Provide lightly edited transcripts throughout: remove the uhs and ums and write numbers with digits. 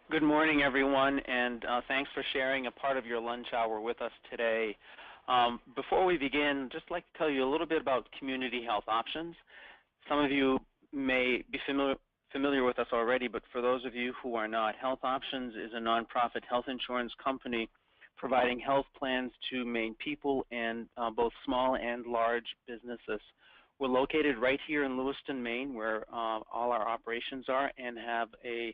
Good morning, everyone, and thanks for sharing a part of your lunch hour with us today. Before we begin, I'd just like to tell you a little bit about community health options. Some of you may be familiar with us already, but for those of you who are not, Health Options is a nonprofit health insurance company providing health plans to Maine people and both small and large businesses. We're located right here in Lewiston, Maine, where all our operations are, and have a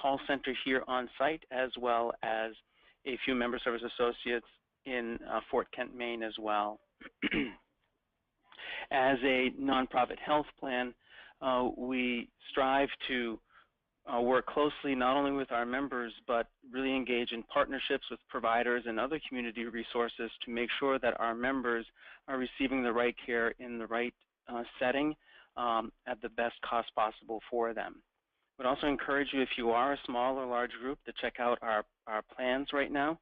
call center here on site, as well as a few member service associates in Fort Kent, Maine as well. As a nonprofit health plan, we strive to work closely not only with our members, but really engage in partnerships with providers and other community resources to make sure that our members are receiving the right care in the right setting at the best cost possible for them. I would also encourage you, if you are a small or large group, to check out our plans right now.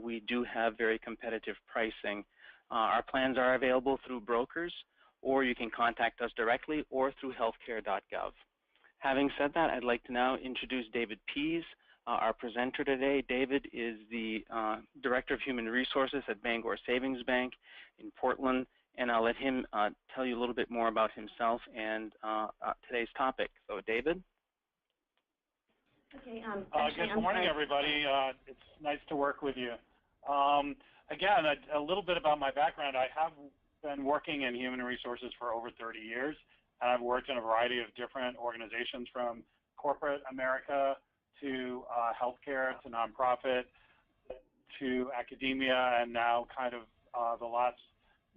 We do have very competitive pricing. Our plans are available through brokers, or you can contact us directly or through healthcare.gov. Having said that, I'd like to now introduce David Pease, our presenter today. David is the Director of Human Resources at Bangor Savings Bank in Portland, and I'll let him tell you a little bit more about himself and today's topic. So, David? Okay, good morning, everybody. It's nice to work with you. Again, a little bit about my background. I have been working in human resources for over 30 years, and I've worked in a variety of different organizations, from corporate America to healthcare to nonprofit to academia, and now kind of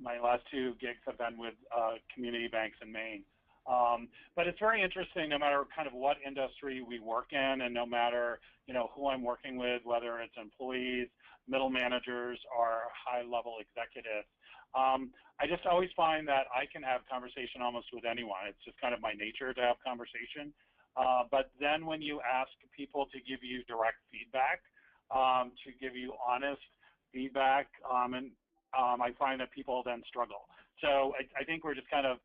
my last two gigs have been with community banks in Maine. But it's very interesting, no matter kind of what industry we work in, and no matter who I'm working with, whether it's employees, middle managers, or high-level executives. I just always find that I can have conversation almost with anyone. It's just kind of my nature to have conversation. But then when you ask people to give you direct feedback, to give you honest feedback, I find that people then struggle. So I think we're just kind of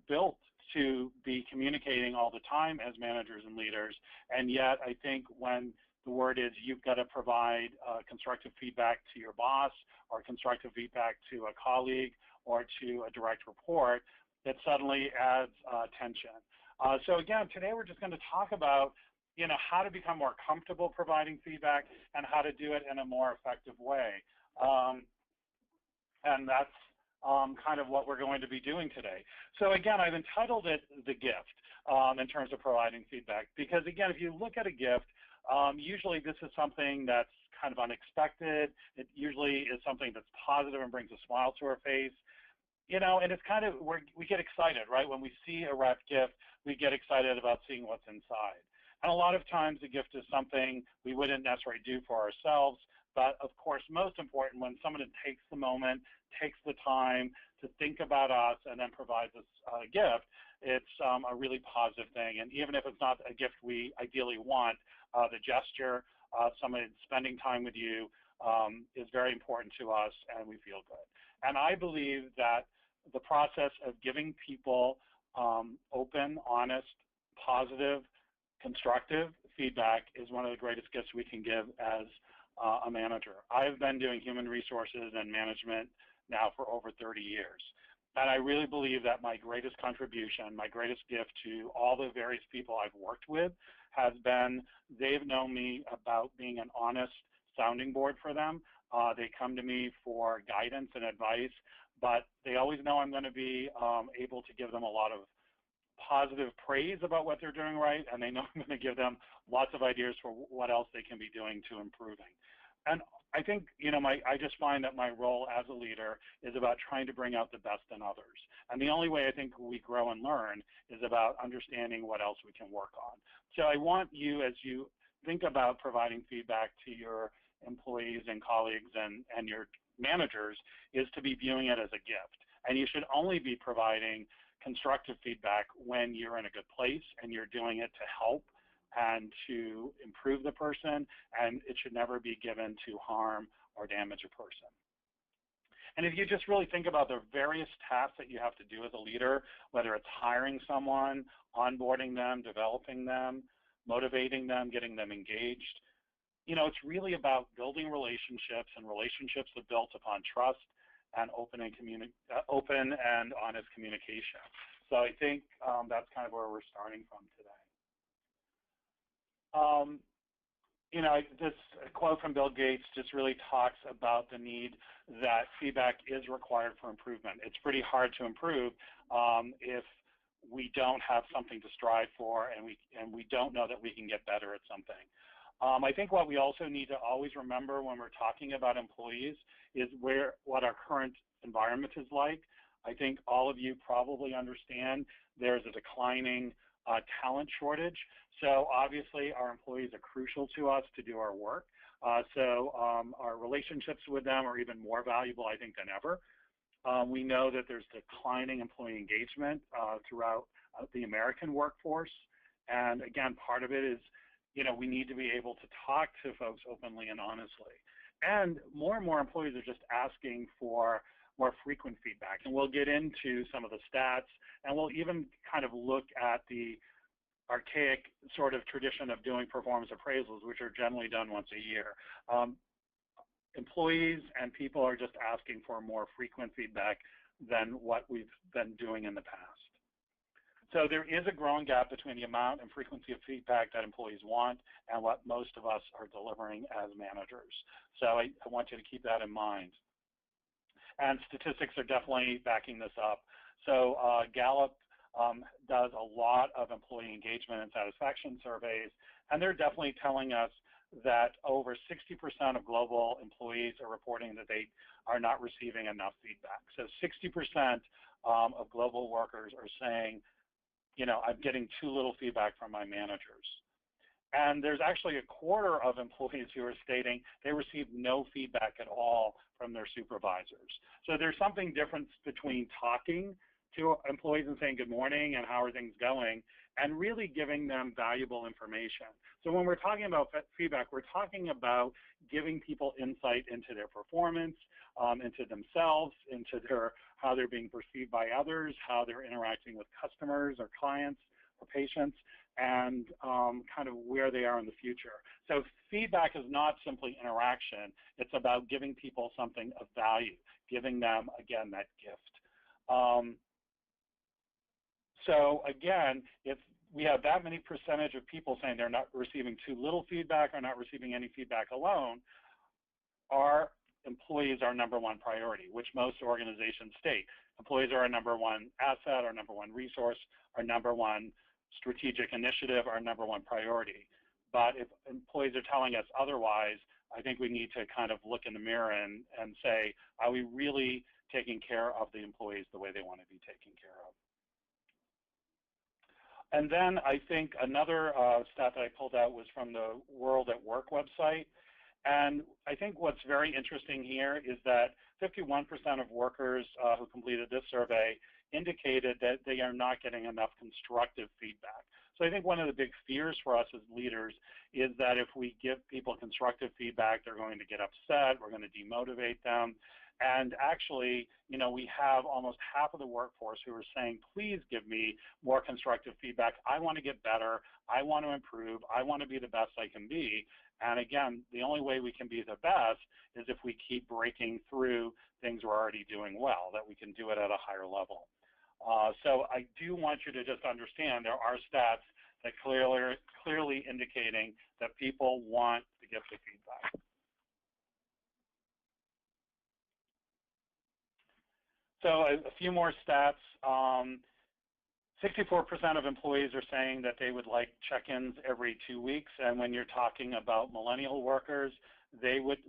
built to be communicating all the time as managers and leaders, and yet I think when the word is you've got to provide constructive feedback to your boss, or constructive feedback to a colleague, or to a direct report, it suddenly adds tension. So again, today we're just going to talk about how to become more comfortable providing feedback and how to do it in a more effective way. And that's kind of what we're going to be doing today. So again, I've entitled it The Gift in terms of providing feedback, because again, if you look at a gift, usually this is something that's kind of unexpected. It usually is something that's positive and brings a smile to our face. And it's kind of, we get excited, right? When we see a wrapped gift, we get excited about seeing what's inside. And a lot of times the gift is something we wouldn't necessarily do for ourselves, but of course, most important, when someone takes the moment, takes the time to think about us and then provides us a gift, it's a really positive thing. And even if it's not a gift we ideally want, the gesture, somebody spending time with you is very important to us, and we feel good. And I believe that the process of giving people open, honest, positive, constructive feedback is one of the greatest gifts we can give as a manager. I've been doing human resources and management now for over 30 years. And I really believe that my greatest contribution, my greatest gift to all the various people I've worked with has been they've known me about being an honest sounding board for them. They come to me for guidance and advice, but they always know I'm going to be able to give them a lot of positive praise about what they're doing right, and they know I'm going to give them lots of ideas for what else they can be doing to improving. And I think, I just find that my role as a leader is about trying to bring out the best in others. And the only way I think we grow and learn is about understanding what else we can work on. So I want you, as you think about providing feedback to your employees and colleagues and your managers, is to be viewing it as a gift. And you should only be providing constructive feedback when you're in a good place and you're doing it to help and to improve the person, and it should never be given to harm or damage a person. And if you just really think about the various tasks that you have to do as a leader, whether it's hiring someone, onboarding them, developing them, motivating them, getting them engaged. You know, it's really about building relationships, and relationships are built upon trust and open and honest communication. So I think that's kind of where we're starting from today. You know, this quote from Bill Gates just really talks about the need that feedback is required for improvement. It's pretty hard to improve if we don't have something to strive for, and we don't know that we can get better at something. I think what we also need to always remember when we're talking about employees is what our current environment is like. I think all of you probably understand there's a declining talent shortage. So obviously our employees are crucial to us to do our work. So our relationships with them are even more valuable, I think, than ever. We know that there's declining employee engagement throughout the American workforce. And again, part of it is, you know, we need to be able to talk to folks openly and honestly. And more employees are just asking for more frequent feedback. And we'll get into some of the stats, and we'll even kind of look at the archaic sort of tradition of doing performance appraisals, which are generally done once a year. Employees and people are just asking for more frequent feedback than what we've been doing in the past. So there is a growing gap between the amount and frequency of feedback that employees want and what most of us are delivering as managers. So I want you to keep that in mind. And statistics are definitely backing this up. So Gallup does a lot of employee engagement and satisfaction surveys, and they're definitely telling us that over 60% of global employees are reporting that they are not receiving enough feedback. So 60% of global workers are saying, you know, I'm getting too little feedback from my managers. And there's actually a quarter of employees who are stating they receive no feedback at all from their supervisors. So there's something different between talking to employees and saying good morning and how are things going, and really giving them valuable information. So when we're talking about feedback, we're talking about giving people insight into their performance, into themselves, into how they're being perceived by others, how they're interacting with customers or clients or patients, and kind of where they are in the future. So feedback is not simply interaction. It's about giving people something of value, giving them, again, that gift. So again, if we have that many percentage of people saying they're not receiving too little feedback or not receiving any feedback alone, our employees are our number one priority, which most organizations state. Employees are our number one asset, our number one resource, our number one strategic initiative, our number one priority. But if employees are telling us otherwise, I think we need to kind of look in the mirror and say, are we really taking care of the employees the way they want to be taken care of? And then I think another stat that I pulled out was from the World at Work website. And I think what's very interesting here is that 51% of workers who completed this survey indicated that they are not getting enough constructive feedback. So I think one of the big fears for us as leaders is that if we give people constructive feedback, they're going to get upset, we're going to demotivate them. And actually, you know, we have almost half of the workforce who are saying, please give me more constructive feedback. I want to get better. I want to improve. I want to be the best I can be. And again, the only way we can be the best is if we keep breaking through things we're already doing well, that we can do it at a higher level. So I do want you to just understand there are stats that clearly indicating that people want to get the feedback. So a few more stats. 64% of employees are saying that they would like check-ins every 2 weeks, and when you're talking about millennial workers, 42%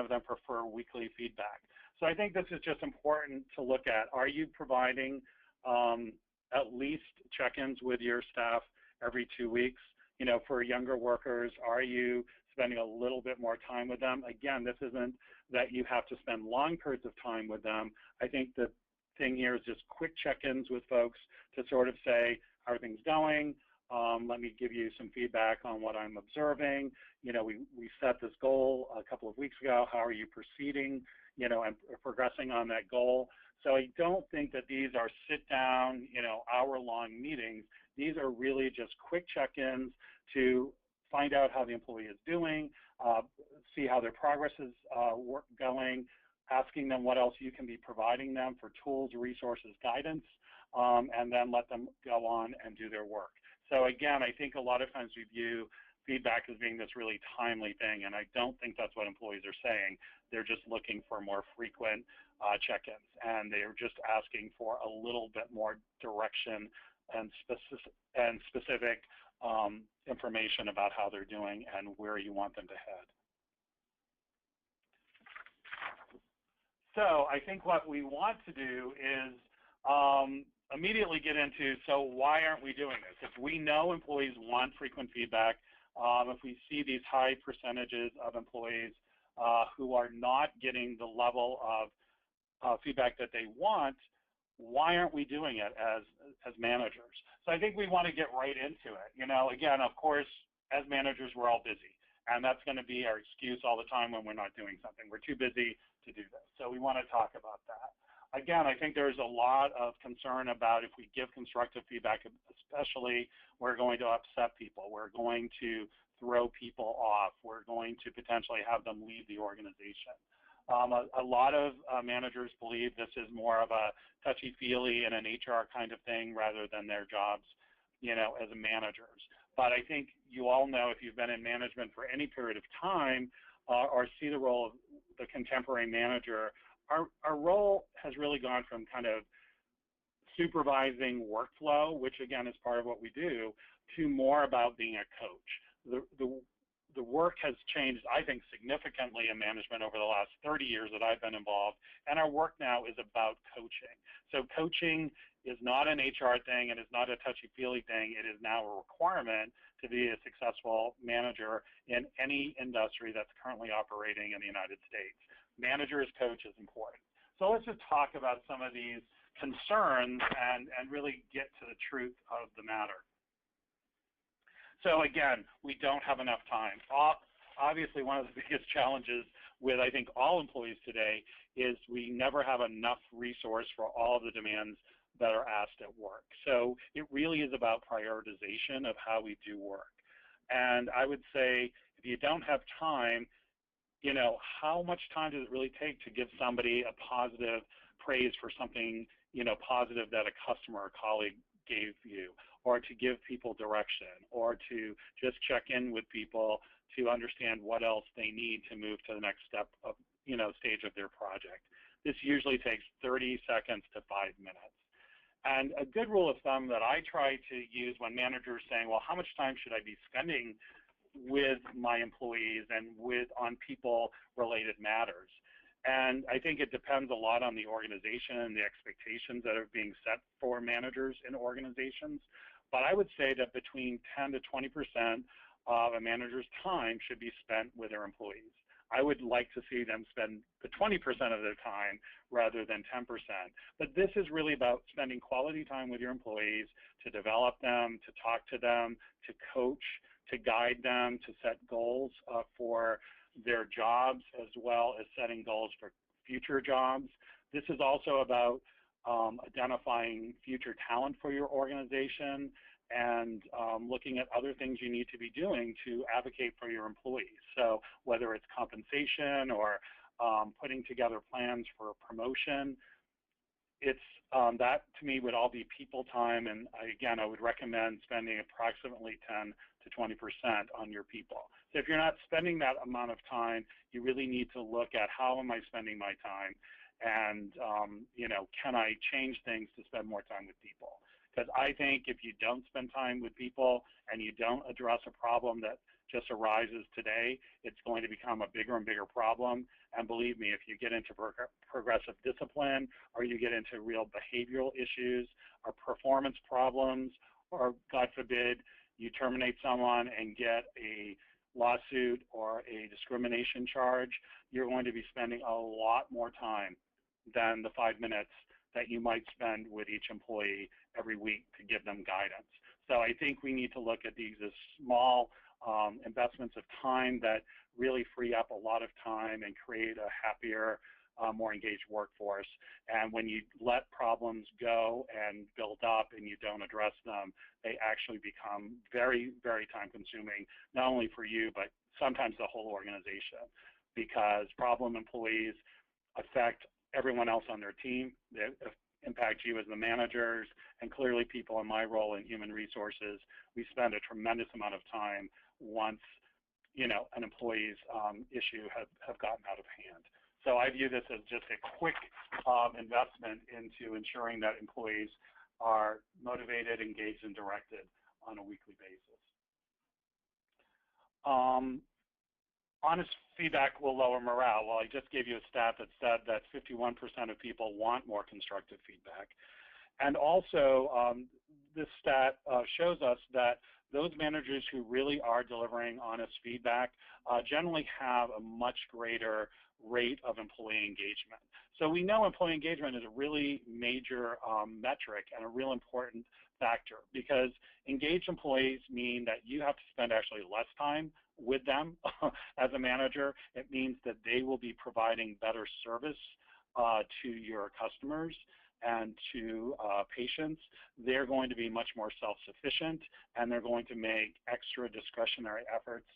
of them prefer weekly feedback. So I think this is just important to look at. Are you providing at least check-ins with your staff every 2 weeks? You know, for younger workers, are you spending a little bit more time with them? Again, this isn't that you have to spend long periods of time with them. I think the thing here is just quick check-ins with folks to sort of say, how are things going? Let me give you some feedback on what I'm observing. You know, we set this goal a couple of weeks ago. How are you proceeding, you know, and progressing on that goal? So I don't think that these are sit-down, hour-long meetings. These are really just quick check-ins to find out how the employee is doing, see how their progress is going, asking them what else you can be providing them for tools, resources, guidance, and then let them go on and do their work. So again, I think a lot of times we view feedback as being this really timely thing, and I don't think that's what employees are saying. They're just looking for more frequent check-ins, and they're just asking for a little bit more direction and specific information about how they're doing and where you want them to head. So I think what we want to do is immediately get into, so why aren't we doing this? If we know employees want frequent feedback, if we see these high percentages of employees who are not getting the level of feedback that they want, why aren't we doing it as managers? So I think we want to get right into it. Again, of course, as managers, we're all busy. And that's going to be our excuse all the time when we're not doing something. We're too busy to do this. So we want to talk about that. Again, I think there's a lot of concern about if we give constructive feedback, especially, we're going to upset people. We're going to throw people off. We're going to potentially have them leave the organization. A lot of managers believe this is more of a touchy-feely and an HR kind of thing rather than their jobs, as managers. But I think you all know, if you've been in management for any period of time or see the role of the contemporary manager, our role has really gone from kind of supervising workflow, which again is part of what we do, to more about being a coach. The work has changed, I think, significantly in management over the last 30 years that I've been involved, and our work now is about coaching. So coaching is not an HR thing and is not a touchy-feely thing. It is now a requirement to be a successful manager in any industry that's currently operating in the United States. Manager as coach is important. So let's just talk about some of these concerns and really get to the truth of the matter. So again, we don't have enough time. Obviously, one of the biggest challenges with, I think, all employees today is we never have enough resource for all of the demands that are asked at work. So it really is about prioritization of how we do work. And I would say, if you don't have time, how much time does it really take to give somebody a positive praise for something, positive that a customer or colleague gave you, or to give people direction, or to just check in with people to understand what else they need to move to the next step of, stage of their project. This usually takes 30 seconds to 5 minutes. And a good rule of thumb that I try to use when managers are saying, well, how much time should I be spending with my employees and on people-related matters? And I think it depends a lot on the organization and the expectations that are being set for managers in organizations. But I would say that between 10 to 20% of a manager's time should be spent with their employees. I would like to see them spend the 20% of their time rather than 10%. But this is really about spending quality time with your employees to develop them, to talk to them, to coach, to guide them, to set goals for their jobs, as well as setting goals for future jobs. This is also about identifying future talent for your organization and looking at other things you need to be doing to advocate for your employees. So whether it's compensation or putting together plans for promotion, it's that to me would all be people time, and again, I would recommend spending approximately 10 to 20% on your people. So if you're not spending that amount of time, you really need to look at how am I spending my time, and can I change things to spend more time with people? Because I think if you don't spend time with people and you don't address a problem that just arises today, it's going to become a bigger and bigger problem. And believe me, if you get into progressive discipline, or you get into real behavioral issues or performance problems, or God forbid, you terminate someone and get a lawsuit or a discrimination charge, you're going to be spending a lot more time than the 5 minutes that you might spend with each employee every week to give them guidance. So I think we need to look at these as small investments of time that really free up a lot of time and create a happier more engaged workforce. And when you let problems go and build up and you don't address them, they actually become very, very time consuming, not only for you, but sometimes the whole organization, because problem employees affect everyone else on their team. They impact you as the managers, and clearly people in my role in human resources, we spend a tremendous amount of time once an employee's issue have gotten out of hand. So I view this as just a quick investment into ensuring that employees are motivated, engaged, and directed on a weekly basis. Honest feedback will lower morale. Well, I just gave you a stat that said that 51% of people want more constructive feedback. And also, this stat shows us that those managers who really are delivering honest feedback generally have a much greater rate of employee engagement. So we know employee engagement is a really major metric and a real important factor, because engaged employees mean that you have to spend actually less time with them as a manager. It means that they will be providing better service to your customers and to patients. They're going to be much more self-sufficient, and they're going to make extra discretionary efforts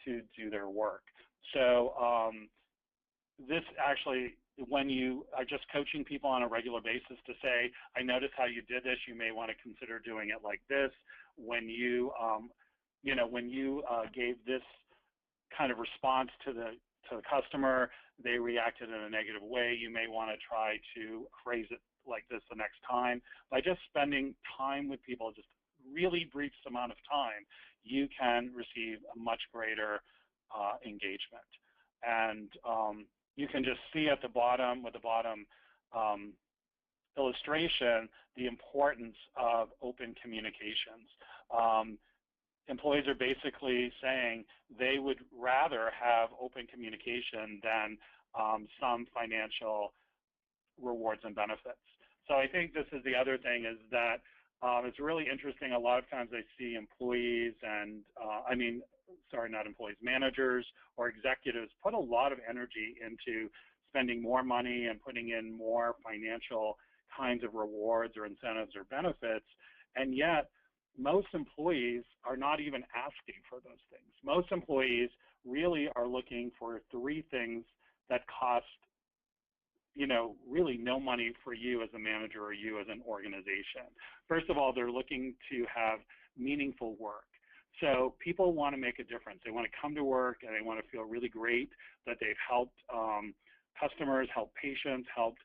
to do their work. So this actually, when you are just coaching people on a regular basis to say, I noticed how you did this, you may want to consider doing it like this. When you, when you gave this kind of response to the customer, they reacted in a negative way, you may want to try to phrase it like this the next time. By just spending time with people, just really brief amount of time, you can receive a much greater engagement. And you can just see at the bottom, with the bottom illustration, the importance of open communications. Employees are basically saying they would rather have open communication than some financial rewards and benefits. So I think this is the other thing, is that it's really interesting. A lot of times I see employees and, not employees, managers or executives put a lot of energy into spending more money and putting in more financial kinds of rewards or incentives or benefits, and yet most employees are not even asking for those things. Most employees really are looking for three things that cost really no money for you as a manager or you as an organization. First of all, they're looking to have meaningful work. So people want to make a difference. They want to come to work and they want to feel really great that they've helped customers, helped patients, helped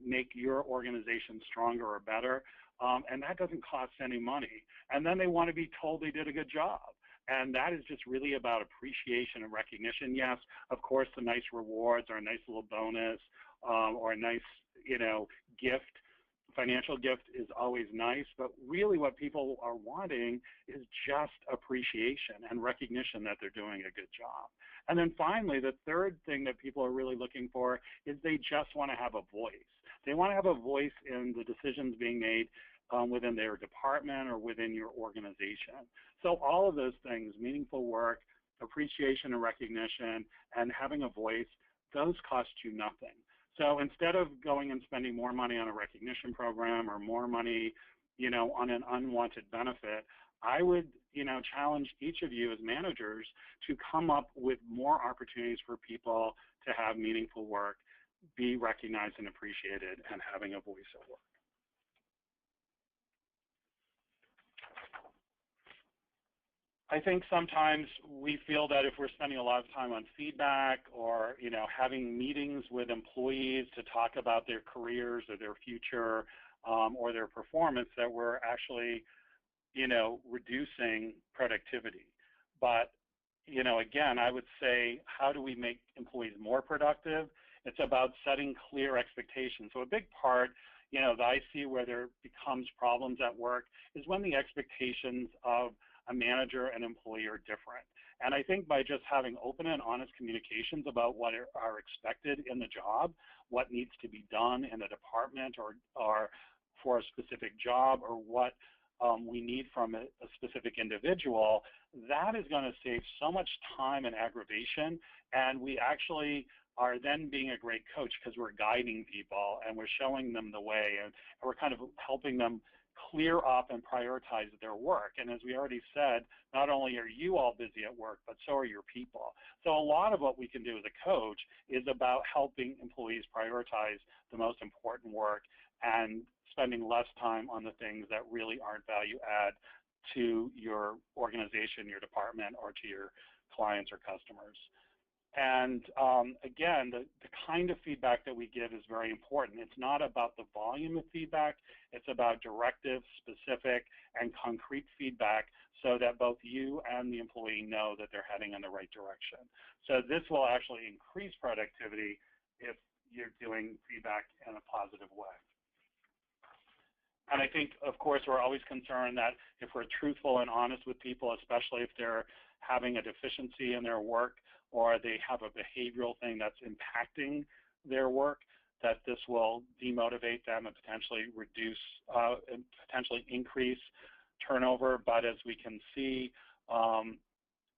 make your organization stronger or better. And that doesn't cost any money. And then they want to be told they did a good job. And that is just really about appreciation and recognition. Yes, of course, the nice rewards or a nice little bonus or a nice, gift, financial gift is always nice. But really what people are wanting is just appreciation and recognition that they're doing a good job. And then finally, the third thing that people are really looking for is they just want to have a voice. They want to have a voice in the decisions being made within their department or within your organization. So all of those things, meaningful work, appreciation and recognition, and having a voice, those cost you nothing. So instead of going and spending more money on a recognition program or more money, on an unwanted benefit, I would, challenge each of you as managers to come up with more opportunities for people to have meaningful work, be recognized and appreciated, and having a voice at work. I think sometimes we feel that if we're spending a lot of time on feedback or, having meetings with employees to talk about their careers or their future or their performance, that we're actually, reducing productivity. But, again, I would say, how do we make employees more productive? It's about setting clear expectations. So a big part, that I see where there becomes problems at work is when the expectations of a manager and employee are different. And I think by just having open and honest communications about what are expected in the job, what needs to be done in a department or for a specific job, or what we need from a specific individual, that is going to save so much time and aggravation, and we actually are then being a great coach because we're guiding people and we're showing them the way, and we're kind of helping them clear up and prioritize their work. And as we already said, not only are you all busy at work, but so are your people. So a lot of what we can do as a coach is about helping employees prioritize the most important work and spending less time on the things that really aren't value add to your organization, your department, or to your clients or customers. And again, the kind of feedback that we give is very important. It's not about the volume of feedback, it's about directive, specific, and concrete feedback so that both you and the employee know that they're heading in the right direction. So this will actually increase productivity if you're doing feedback in a positive way. And I think, of course, we're always concerned that if we're truthful and honest with people, especially if they're having a deficiency in their work or they have a behavioral thing that's impacting their work, that this will demotivate them and potentially reduce and potentially increase turnover. But as we can see,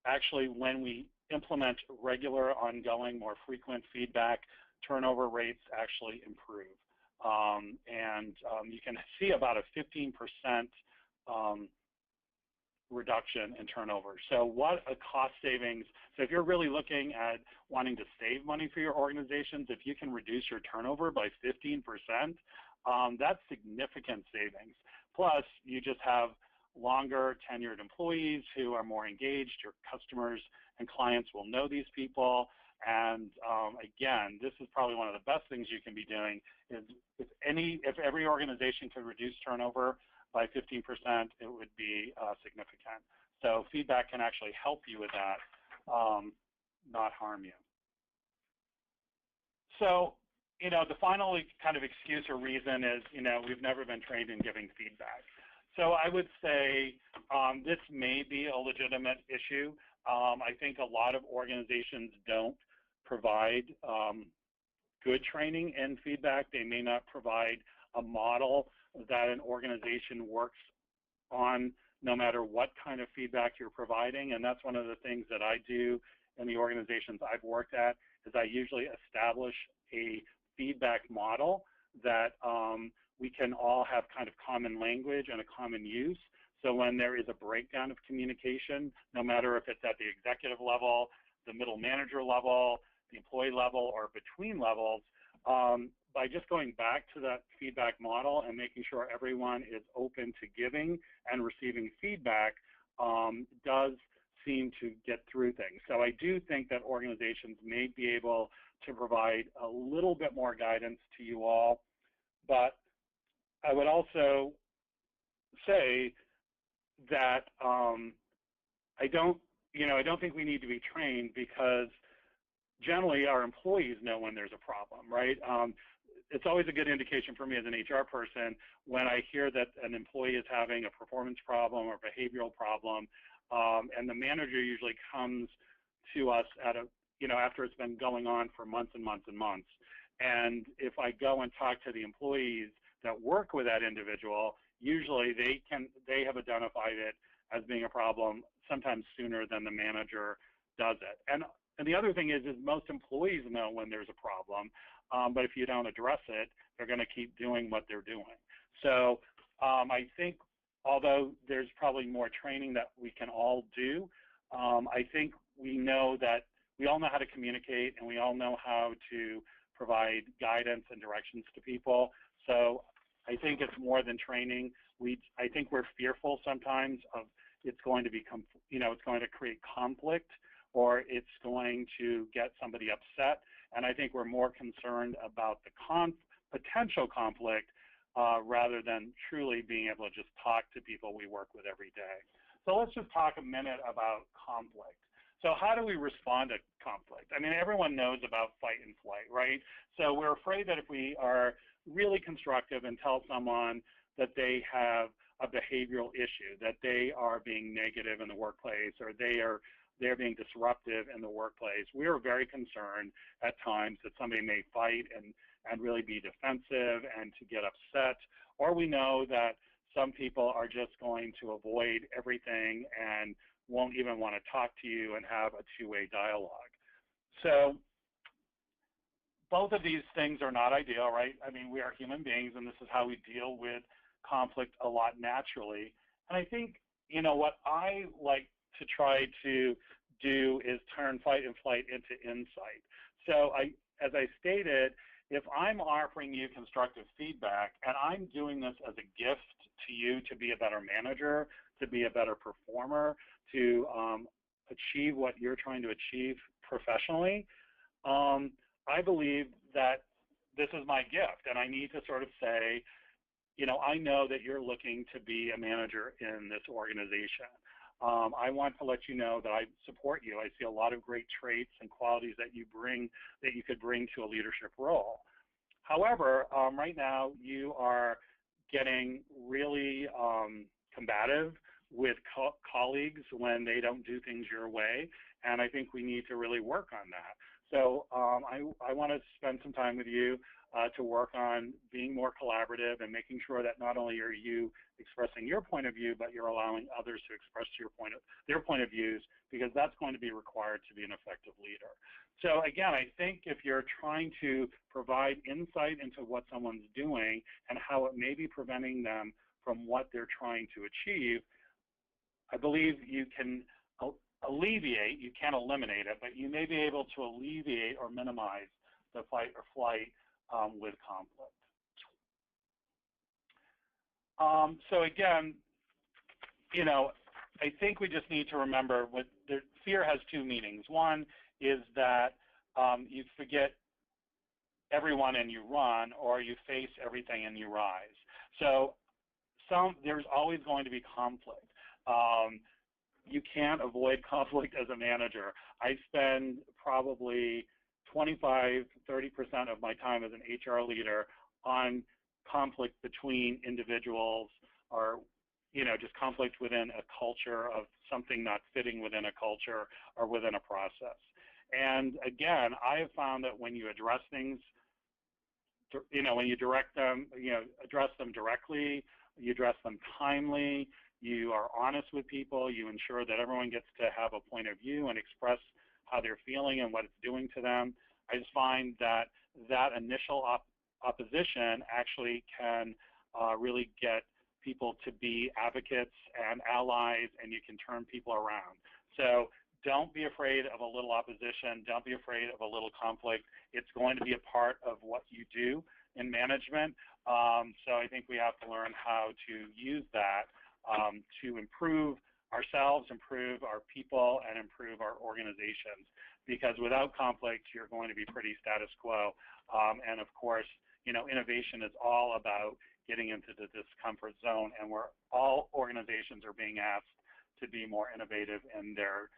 actually when we implement regular, ongoing, more frequent feedback, turnover rates actually improve. You can see about a 15% reduction in turnover. So what a cost savings. So if you're really looking at wanting to save money for your organizations, if you can reduce your turnover by 15%, that's significant savings. Plus, you just have longer tenured employees who are more engaged. Your customers and clients will know these people. And again, this is probably one of the best things you can be doing is if every organization could reduce turnover by 15%, it would be significant. So feedback can actually help you with that, not harm you. So, the final kind of excuse or reason is, we've never been trained in giving feedback. So I would say this may be a legitimate issue. I think a lot of organizations don't provide good training in feedback. They may not provide a model that an organization works on no matter what kind of feedback you're providing. And that's one of the things that I do in the organizations I've worked at, is I usually establish a feedback model that we can all have kind of common language and a common use. So when there is a breakdown of communication, no matter if it's at the executive level, the middle manager level, the employee level, or between levels, by just going back to that feedback model and making sure everyone is open to giving and receiving feedback does seem to get through things. So I do think that organizations may be able to provide a little bit more guidance to you all, but I would also say that I don't think we need to be trained, because generally our employees know when there's a problem, right? It's always a good indication for me as an HR person when I hear that an employee is having a performance problem or behavioral problem, and the manager usually comes to us after it's been going on for months and months and months. And if I go and talk to the employees that work with that individual, usually they have identified it as being a problem sometimes sooner than the manager does it. And the other thing is most employees know when there's a problem, but if you don't address it, they're going to keep doing what they're doing. So I think although there's probably more training that we can all do, I think we all know how to communicate, and we all know how to provide guidance and directions to people. So I think it's more than training. I think we're fearful sometimes of it's going to become, it's going to create conflict, or it's going to get somebody upset. And I think we're more concerned about the potential conflict rather than truly being able to just talk to people we work with every day. So let's just talk a minute about conflict. So how do we respond to conflict? I mean, everyone knows about fight and flight, right? So we're afraid that if we are really constructive and tell someone that they have a behavioral issue, that they are being negative in the workplace, or they're being disruptive in the workplace, we are very concerned at times that somebody may fight and really be defensive and to get upset, or we know that some people are just going to avoid everything and won't even want to talk to you and have a two-way dialogue. So both of these things are not ideal, right? I mean, we are human beings, and this is how we deal with conflict a lot naturally. And I think, you know, what I like to try to do is turn fight and flight into insight. So as I stated, if I'm offering you constructive feedback and I'm doing this as a gift to you to be a better manager, to be a better performer, to achieve what you're trying to achieve professionally, I believe that this is my gift, and I need to sort of say, you know, I know that you're looking to be a manager in this organization. I want to let you know that I support you. I see a lot of great traits and qualities that you bring, that you could bring to a leadership role. However, right now you are getting really combative with colleagues when they don't do things your way, and I think we need to really work on that. So I want to spend some time with you to work on being more collaborative and making sure that not only are you expressing your point of view, but you're allowing others to express their point of views, because that's going to be required to be an effective leader. So again, I think if you're trying to provide insight into what someone's doing and how it may be preventing them from what they're trying to achieve, I believe you can alleviate, you can't eliminate it, but you may be able to alleviate or minimize the fight or flight with conflict. So again, you know, I think we just need to remember fear has two meanings. One is that you forget everyone and you run, or you face everything and you rise. So there's always going to be conflict. You can't avoid conflict as a manager. I spend probably 25, 30% of my time as an HR leader on conflict between individuals, or, you know, just conflict within a culture of something not fitting within a culture or within a process. And again, I have found that when you address things, you know, when you direct them, you know, address them directly, you address them timely, you are honest with people, you ensure that everyone gets to have a point of view and express how they're feeling and what it's doing to them. I just find that that initial opposition actually can really get people to be advocates and allies, and you can turn people around. So don't be afraid of a little opposition. Don't be afraid of a little conflict. It's going to be a part of what you do in management. So I think we have to learn how to use that to improve ourselves, improve our people, and improve our organizations. Because without conflict, you're going to be pretty status quo. And of course, you know, innovation is all about getting into the discomfort zone, and where all organizations are being asked to be more innovative in their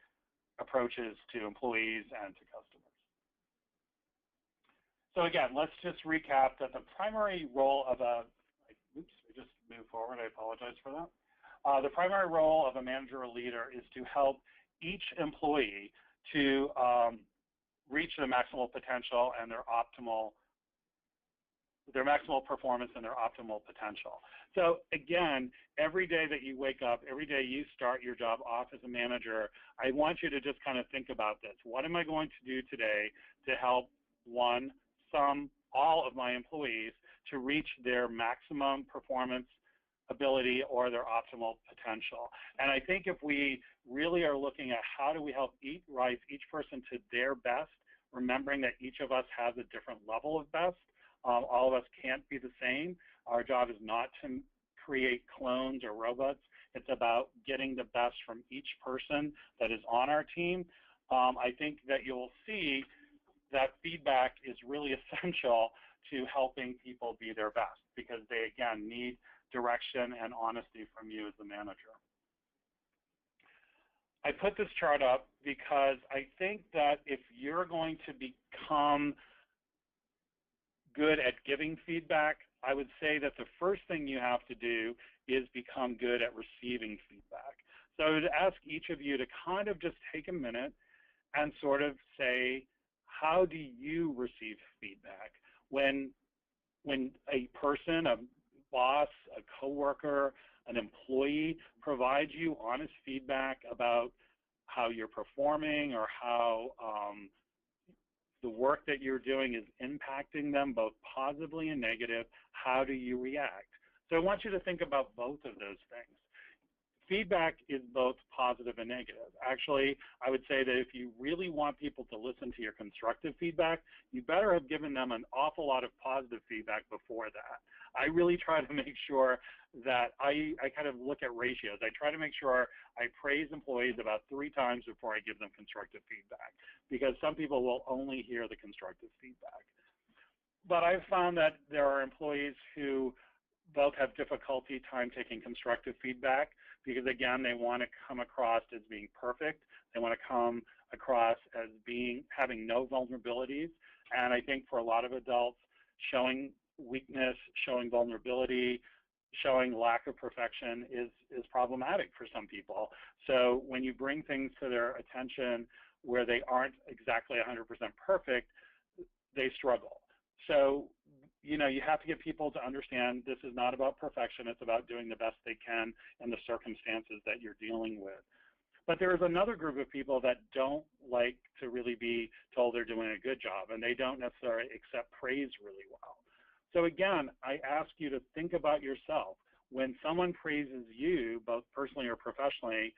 approaches to employees and to customers. So again, let's just recap that the primary role of oops, I just moved forward, I apologize for that. The primary role of a manager or leader is to help each employee to reach their maximal potential and their maximal performance and their optimal potential. So again, every day that you wake up, every day you start your job off as a manager, I want you to just kind of think about this. What am I going to do today to help all of my employees to reach their maximum performance ability or their optimal potential? And I think if we really are looking at how do we help rise each person to their best, remembering that each of us has a different level of best, all of us can't be the same. Our job is not to create clones or robots. It's about getting the best from each person that is on our team. I think that you'll see that feedback is really essential to helping people be their best, because they, again, need direction and honesty from you as the manager. I put this chart up because I think that if you're going to become good at giving feedback, I would say that the first thing you have to do is become good at receiving feedback. So I would ask each of you to kind of just take a minute and sort of say, how do you receive feedback? When a person, a boss, a coworker, an employee provides you honest feedback about how you're performing or how the work that you're doing is impacting them both positively and negative, how do you react? So I want you to think about both of those things. Feedback is both positive and negative. Actually, I would say that if you really want people to listen to your constructive feedback, you better have given them an awful lot of positive feedback before that. I really try to make sure that I kind of look at ratios. I try to make sure I praise employees about 3 times before I give them constructive feedback, because some people will only hear the constructive feedback. But I've found that there are employees who both have difficulty time taking constructive feedback because, again, they want to come across as being perfect. They want to come across as having no vulnerabilities. And I think for a lot of adults, showing weakness, showing vulnerability, showing lack of perfection is problematic for some people. So when you bring things to their attention where they aren't exactly 100% perfect, they struggle. So, you know, you have to get people to understand this is not about perfection. It's about doing the best they can in the circumstances that you're dealing with. But there is another group of people that don't like to really be told they're doing a good job, and they don't necessarily accept praise really well. So again, I ask you to think about yourself. When someone praises you, both personally or professionally,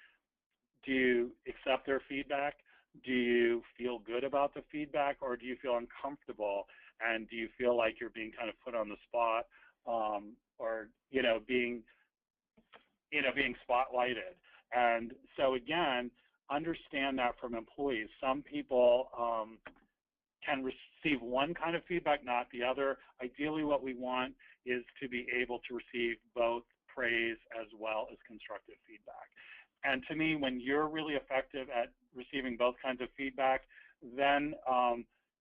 do you accept their feedback? Do you feel good about the feedback, or do you feel uncomfortable? And do you feel like you're being kind of put on the spot, or being spotlighted? And so again, understand that from employees. Some people can receive one kind of feedback, not the other. Ideally, what we want is to be able to receive both praise as well as constructive feedback. And to me, when you're really effective at receiving both kinds of feedback, then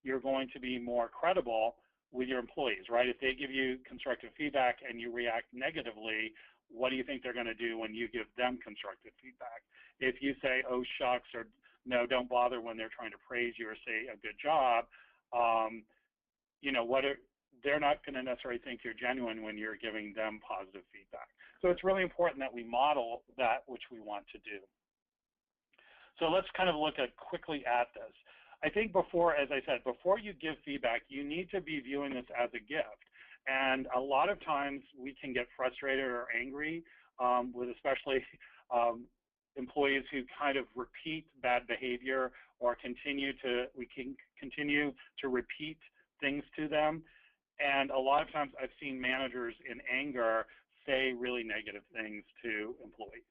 you're going to be more credible with your employees, right? If they give you constructive feedback and you react negatively, what do you think they're going to do when you give them constructive feedback? If you say, oh, shucks, or no, don't bother when they're trying to praise you or say a good job, they're not going to necessarily think you're genuine when you're giving them positive feedback. So it's really important that we model that which we want to do. So let's kind of look quickly at this. I think as I said, before you give feedback, you need to be viewing this as a gift. And a lot of times we can get frustrated or angry with especially employees who kind of repeat bad behavior or we can continue to repeat things to them. And a lot of times I've seen managers in anger say really negative things to employees.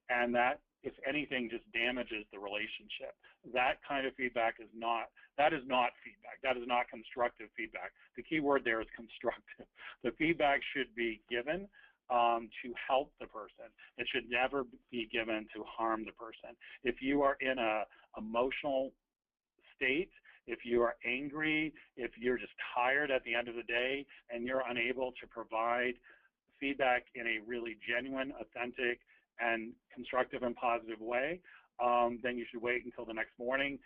And that, if anything, just damages the relationship. That kind of feedback is not feedback. That is not constructive feedback. The key word there is constructive. The feedback should be given to help the person. It should never be given to harm the person. If you are in an emotional state, if you are angry, if you're just tired at the end of the day and you're unable to provide feedback in a really genuine, authentic, and constructive and positive way, then you should wait until the next morning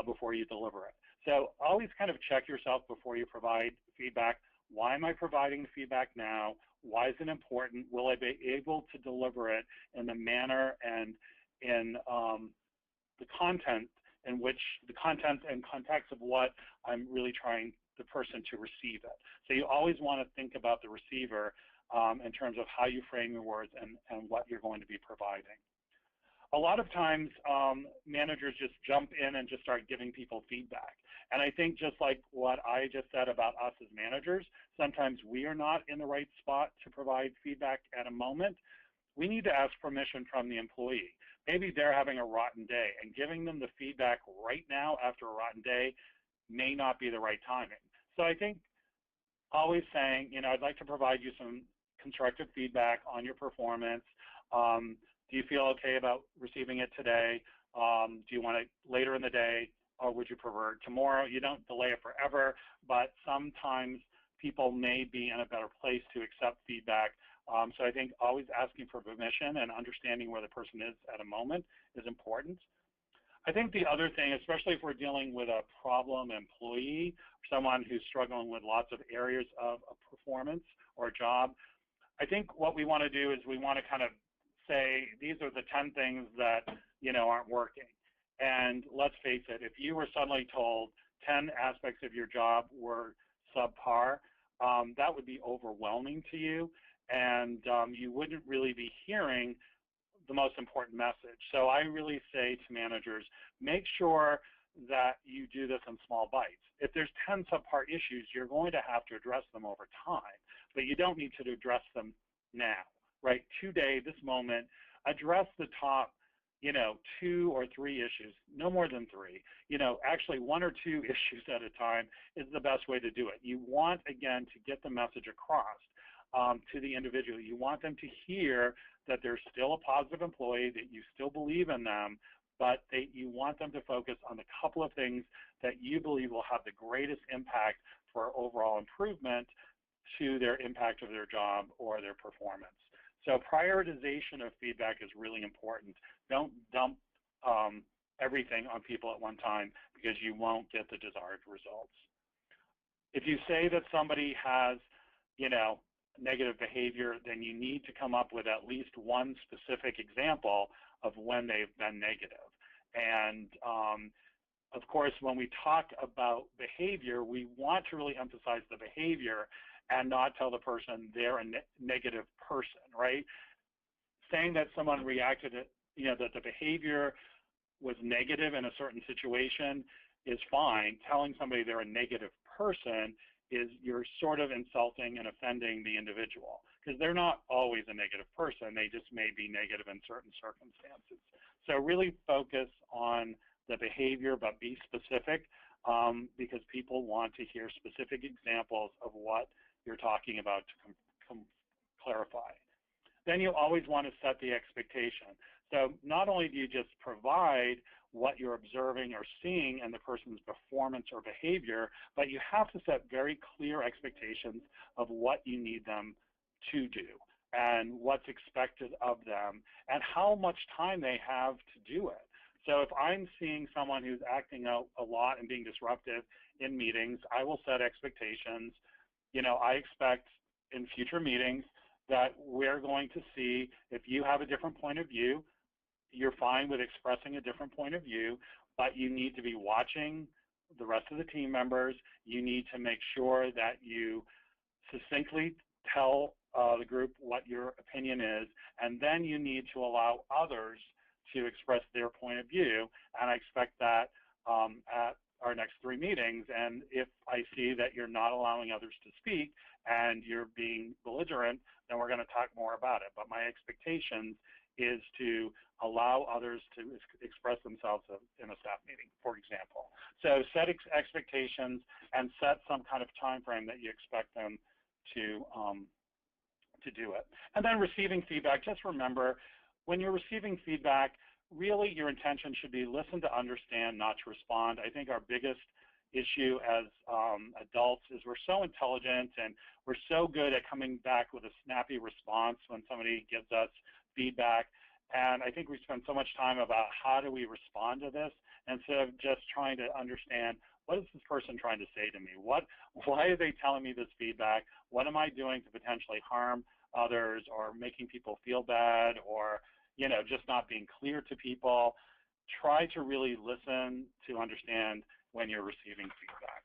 before you deliver it. So always kind of check yourself before you provide feedback. Why am I providing the feedback now? Why is it important? Will I be able to deliver it in the manner and in the content and context of what I'm really trying the person to receive it? So you always want to think about the receiver in terms of how you frame your words and what you're going to be providing. A lot of times, managers just jump in and just start giving people feedback. And I think just like what I just said about us as managers, sometimes we are not in the right spot to provide feedback at a moment. We need to ask permission from the employee. Maybe they're having a rotten day, and giving them the feedback right now after a rotten day may not be the right timing. So I think always saying, I'd like to provide you some constructive feedback on your performance. Do you feel okay about receiving it today? Do you want it later in the day, or would you prefer tomorrow? You don't delay it forever, but sometimes people may be in a better place to accept feedback. So I think always asking for permission and understanding where the person is at a moment is important. I think the other thing, especially if we're dealing with a problem employee, someone who's struggling with lots of areas of performance or job, I think what we want to do is we want to kind of say, these are the 10 things that, aren't working. And let's face it, if you were suddenly told 10 aspects of your job were subpar, that would be overwhelming to you, and you wouldn't really be hearing the most important message. So I really say to managers, make sure that you do this in small bites. If there's 10 subpar issues, you're going to have to address them over time, but you don't need to address them now, right? Today, this moment, address the top, 2 or 3 issues, no more than 3. Actually 1 or 2 issues at a time is the best way to do it. You want, again, to get the message across to the individual. You want them to hear that they're still a positive employee, that you still believe in them, but you want them to focus on the couple of things that you believe will have the greatest impact for overall improvement to their impact of their job or their performance. So prioritization of feedback is really important. Don't dump everything on people at one time, because you won't get the desired results. If you say that somebody has, negative behavior, then you need to come up with at least one specific example of when they've been negative. And of course, when we talk about behavior, we want to really emphasize the behavior and not tell the person they're a negative person, right? Saying that someone reacted, that the behavior was negative in a certain situation is fine. Telling somebody they're a negative person is you're sort of insulting and offending the individual, because they're not always a negative person. They just may be negative in certain circumstances. So really focus on the behavior, but be specific, because people want to hear specific examples of what you're talking about to clarify. Then you always want to set the expectation. So not only do you just provide what you're observing or seeing in the person's performance or behavior, but you have to set very clear expectations of what you need them to do and what's expected of them and how much time they have to do it. So if I'm seeing someone who's acting out a lot and being disruptive in meetings, I will set expectations. I expect in future meetings that we're going to see, if you have a different point of view, you're fine with expressing a different point of view, but you need to be watching the rest of the team members. You need to make sure that you succinctly tell the group what your opinion is, and then you need to allow others to express their point of view, and I expect that at our next 3 meetings. And if I see that you're not allowing others to speak and you're being belligerent, then we're going to talk more about it. But my expectations is to allow others to express themselves in a staff meeting, for example. So set expectations and set some kind of time frame that you expect them to do it. And then receiving feedback, just remember, when you're receiving feedback, really your intention should be listen to understand, not to respond. I think our biggest issue as adults is we're so intelligent and we're so good at coming back with a snappy response when somebody gives us feedback. And I think we spend so much time about how do we respond to this instead of just trying to understand, what is this person trying to say to me? Why are they telling me this feedback? What am I doing to potentially harm others or making people feel bad or just not being clear to people? Try to really listen to understand when you're receiving feedback.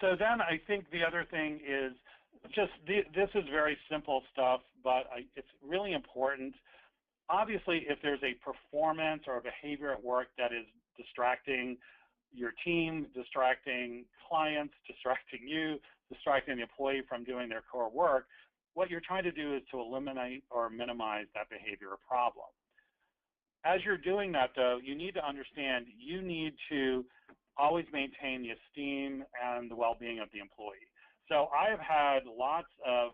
So then I think the other thing is just, this is very simple stuff, but it's really important. Obviously, if there's a performance or a behavior at work that is distracting your team, distracting clients, distracting you, distracting the employee from doing their core work, what you're trying to do is to eliminate or minimize that behavior or problem. As you're doing that, though, you need to understand you need to always maintain the esteem and the well-being of the employee. So I have had lots of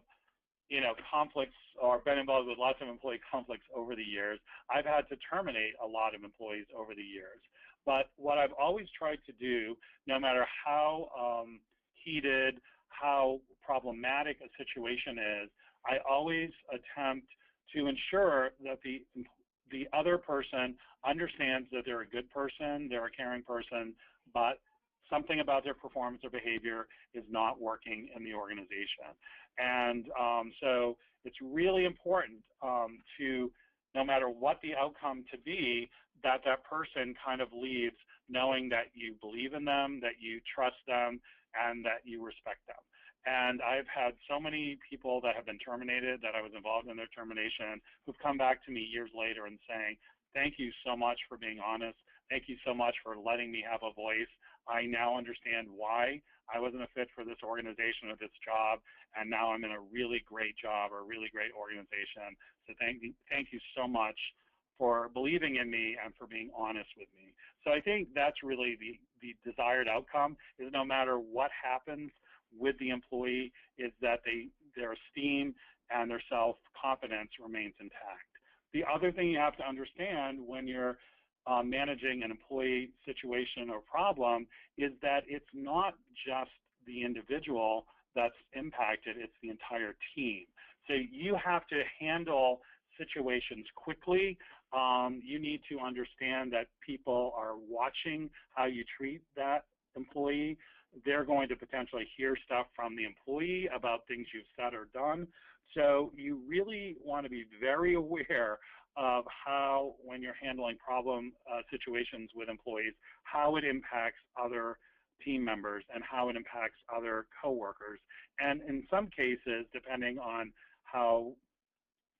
conflicts or been involved with lots of employee conflicts over the years. I've had to terminate a lot of employees over the years. But what I've always tried to do, no matter how heated, how problematic a situation is, I always attempt to ensure that the other person understands that they're a good person, they're a caring person, but something about their performance or behavior is not working in the organization. And so it's really important to no matter what the outcome to be, that that person kind of leaves knowing that you believe in them, that you trust them, and that you respect them. And I've had so many people that have been terminated, that I was involved in their termination, who've come back to me years later and saying, thank you so much for being honest. Thank you so much for letting me have a voice. I now understand why I wasn't a fit for this organization or this job, and now I'm in a really great job or a really great organization. So thank you so much for believing in me and for being honest with me. So I think that's really the desired outcome, is no matter what happens with the employee, is that their esteem and their self-confidence remains intact. The other thing you have to understand when you're managing an employee situation or problem is that it's not just the individual that's impacted, it's the entire team. So you have to handle situations quickly. You need to understand that people are watching how you treat that employee. They're going to potentially hear stuff from the employee about things you've said or done. So you really want to be very aware of how, when you're handling problem situations with employees, how it impacts other team members and how it impacts other coworkers. And in some cases, depending on how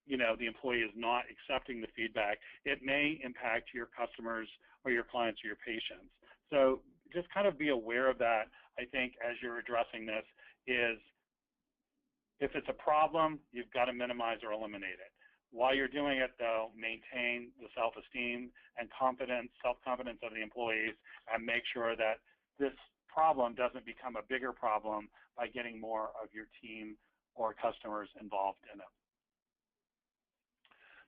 the employee is not accepting the feedback, it may impact your customers or your clients or your patients. So just kind of be aware of that, I think, as you're addressing this, is if it's a problem, you've got to minimize or eliminate it. While you're doing it, though, maintain the self-esteem and self-confidence of the employees, and make sure that this problem doesn't become a bigger problem by getting more of your team or customers involved in it.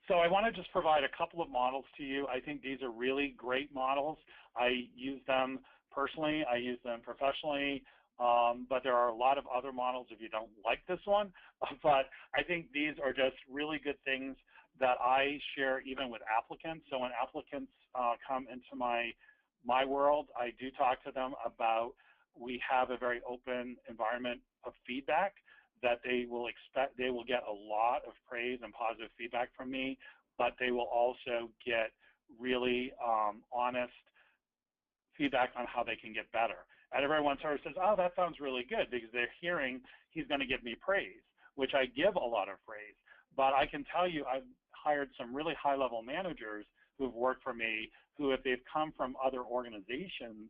So I want to just provide a couple of models to you. I think these are really great models. I use them personally, I use them professionally, but there are a lot of other models if you don't like this one. But I think these are just really good things that I share even with applicants. So when applicants come into my world, I do talk to them about, we have a very open environment of feedback, that they will get a lot of praise and positive feedback from me, but they will also get really honest feedback on how they can get better. And everyone sort of says, oh, that sounds really good, because they're hearing he's going to give me praise, which I give a lot of praise. But I can tell you, I've hired some really high-level managers who've worked for me, who, if they've come from other organizations,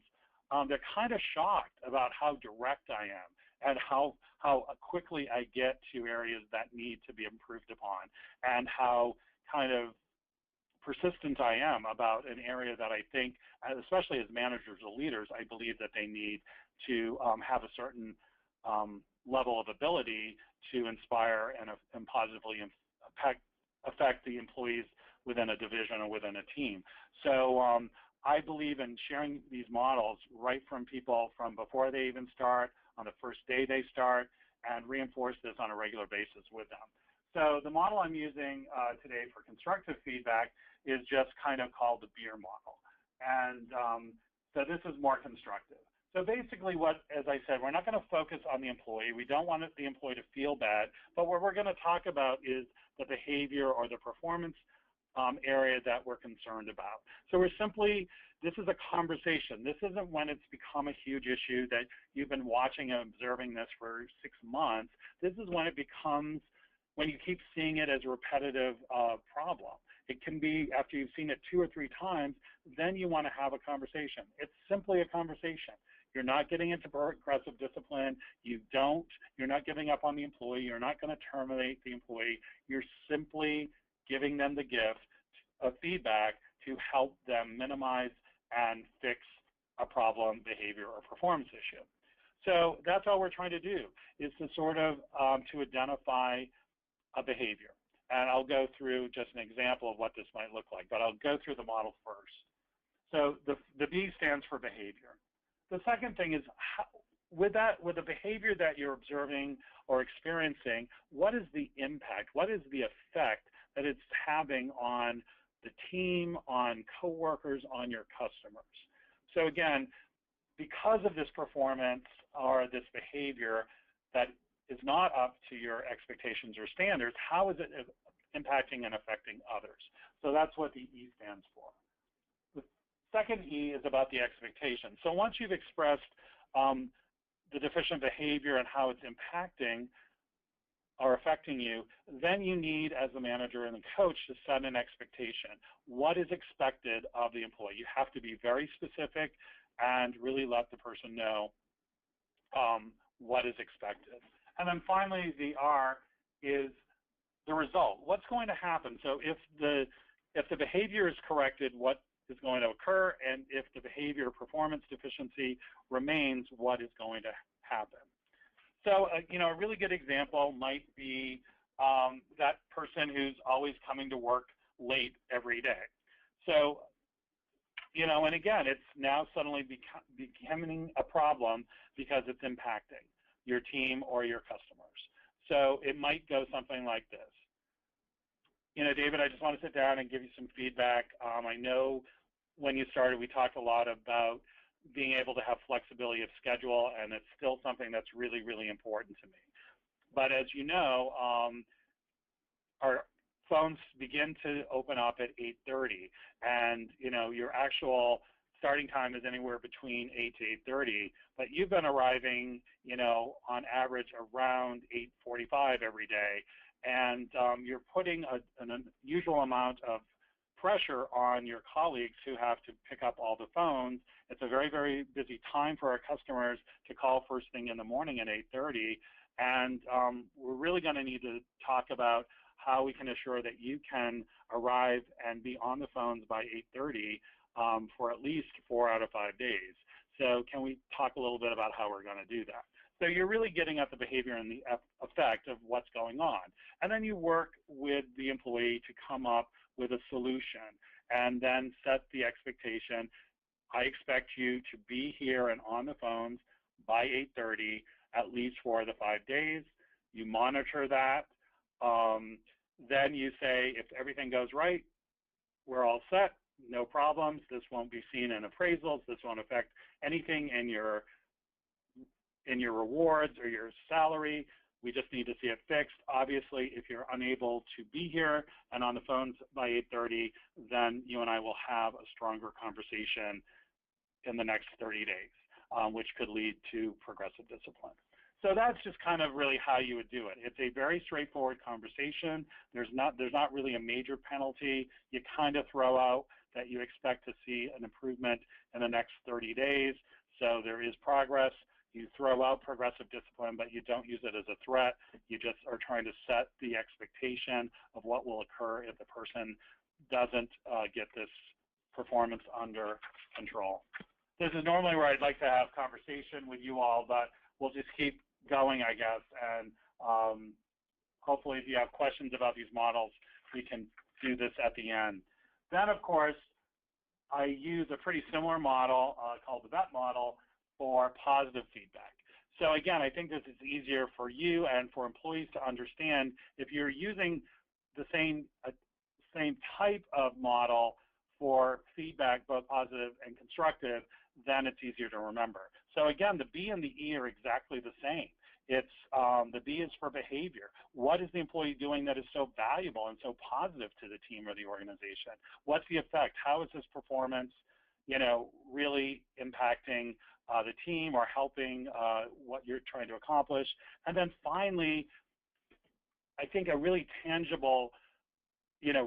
they're kind of shocked about how direct I am and how quickly I get to areas that need to be improved upon, and how kind of persistent I am about an area that I think, especially as managers or leaders, I believe that they need to have a certain level of ability to inspire and positively affect the employees within a division or within a team. So I believe in sharing these models right from people from before they even start, on the first day they start, and reinforce this on a regular basis with them. So the model I'm using today for constructive feedback is just kind of called the beer model. And so this is more constructive. So basically as I said, we're not going to focus on the employee. We don't want the employee to feel bad, but what we're going to talk about is the behavior or the performance area that we're concerned about. So this is a conversation. This isn't when it's become a huge issue that you've been watching and observing this for 6 months. This is when it becomes, when you keep seeing it as a repetitive problem. It can be after you've seen it 2 or 3 times, then you want to have a conversation. It's simply a conversation. You're not getting into aggressive discipline. You're not giving up on the employee. You're not going to terminate the employee. You're simply giving them the gift of feedback to help them minimize and fix a problem, behavior, or performance issue. So that's all we're trying to do, is to sort of to identify a behavior. And I'll go through just an example of what this might look like, but I'll go through the model first. So the B stands for behavior. The second thing is, with the behavior that you're observing or experiencing, what is the impact? What is the effect that it's having on the team, on coworkers, on your customers? So again, because of this performance or this behavior that is not up to your expectations or standards, how is it impacting and affecting others. So that's what the E stands for. The second E is about the expectation. So once you've expressed the deficient behavior and how it's impacting or affecting you, then you need, as the manager and the coach, to set an expectation. What is expected of the employee? You have to be very specific and really let the person know what is expected. And then finally, the R is the result. What's going to happen? So if the behavior is corrected, what is going to occur? And if the behavior performance deficiency remains, what is going to happen? So, a really good example might be that person who's always coming to work late every day. So, and again, it's now suddenly becoming a problem because it's impacting your team or your customers. So it might go something like this. David, I just want to sit down and give you some feedback. I know when you started, we talked a lot about being able to have flexibility of schedule, and it's still something that's really, really important to me. But as you know, our phones begin to open up at 8:30, and your actual starting time is anywhere between 8 to 8:30, but you've been arriving, on average around 8:45 every day, and you're putting an unusual amount of pressure on your colleagues who have to pick up all the phones. It's a very, very busy time for our customers to call first thing in the morning at 8:30, and we're really going to need to talk about how we can assure that you can arrive and be on the phones by 8:30 for at least 4 out of 5 days. So can we talk a little bit about how we're going to do that? So you're really getting at the behavior and the effect of what's going on. And then you work with the employee to come up with a solution and then set the expectation. I expect you to be here and on the phones by 8:30 at least for the 5 days. You monitor that. Then you say, if everything goes right, we're all set, no problems. This won't be seen in appraisals. This won't affect anything in your rewards or your salary. We just need to see it fixed. Obviously, if you're unable to be here and on the phones by 8:30, then you and I will have a stronger conversation in the next 30 days, which could lead to progressive discipline. So that's just kind of really how you would do it. It's a very straightforward conversation. There's not really a major penalty. You kind of throw out that you expect to see an improvement in the next 30 days. So there is progress. You throw out progressive discipline, but you don't use it as a threat. You just are trying to set the expectation of what will occur if the person doesn't get this performance under control. This is normally where I'd like to have conversation with you all, but we'll just keep going, I guess, and hopefully if you have questions about these models, we can do this at the end. Then, of course, I use a pretty similar model called the VET model for positive feedback. So again, I think this is easier for you and for employees to understand. If you're using the same type of model for feedback, both positive and constructive, then it's easier to remember. So again, the B and the E are exactly the same. It's the B is for behavior. What is the employee doing that is so valuable and so positive to the team or the organization? What's the effect? How is this performance, really impacting the team or helping what you're trying to accomplish? And then finally, I think a really tangible,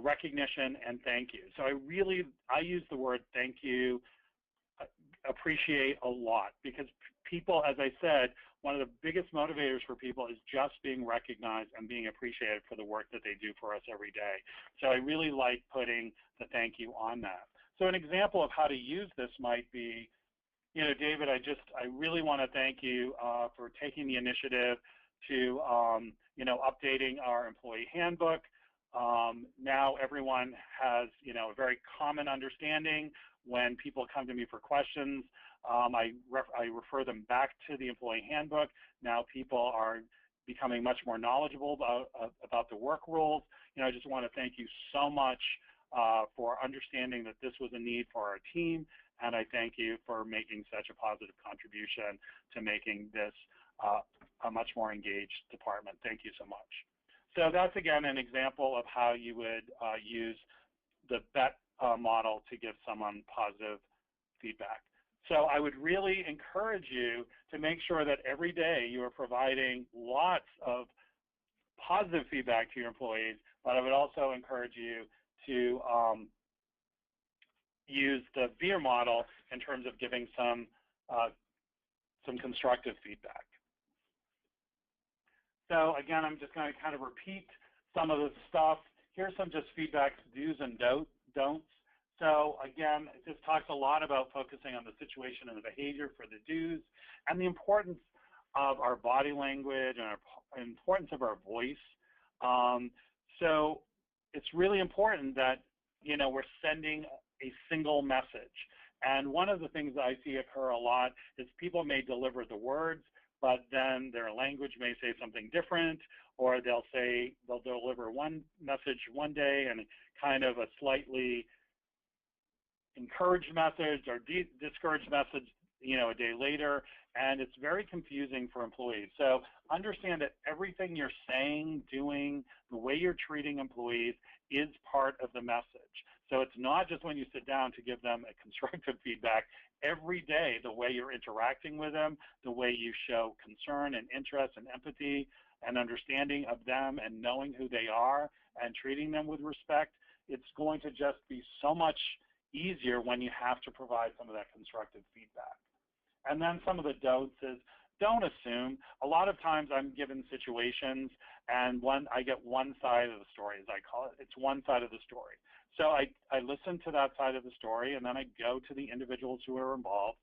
recognition and thank you. So I use the word thank you, appreciate a lot, because people, as I said, one of the biggest motivators for people is just being recognized and being appreciated for the work that they do for us every day. So I really like putting the thank you on that. So an example of how to use this might be, David, I really want to thank you for taking the initiative to, updating our employee handbook. Now everyone has, a very common understanding. When people come to me for questions, I refer them back to the employee handbook. Now people are becoming much more knowledgeable about the work rules. I just want to thank you so much for understanding that this was a need for our team, and I thank you for making such a positive contribution to making this a much more engaged department. Thank you so much. So that's, again, an example of how you would use the BET model to give someone positive feedback. So I would really encourage you to make sure that every day you are providing lots of positive feedback to your employees, but I would also encourage you to use the VEER model in terms of giving some constructive feedback. So again, I'm just going to kind of repeat some of the stuff. Here's some just feedback do's and don'ts. So again, it just talks a lot about focusing on the situation and the behavior for the do's, and the importance of our body language and our importance of our voice. So it's really important that, you know, we're sending a single message. And one of the things that I see occur a lot is people may deliver the words, but then their language may say something different, or they'll deliver one message one day and kind of a slightly encouraged message or discouraged message, you know, a day later, and it's very confusing for employees. So understand that everything you're saying, doing, the way you're treating employees is part of the message. So it's not just when you sit down to give them a constructive feedback. Every day, the way you're interacting with them, the way you show concern and interest and empathy and understanding of them and knowing who they are and treating them with respect, it's going to just be so much easier when you have to provide some of that constructive feedback. And then some of the don'ts is, don't assume. A lot of times I'm given situations and I get one side of the story, as I call it. It's one side of the story. So I listen to that side of the story, and then I go to the individuals who are involved,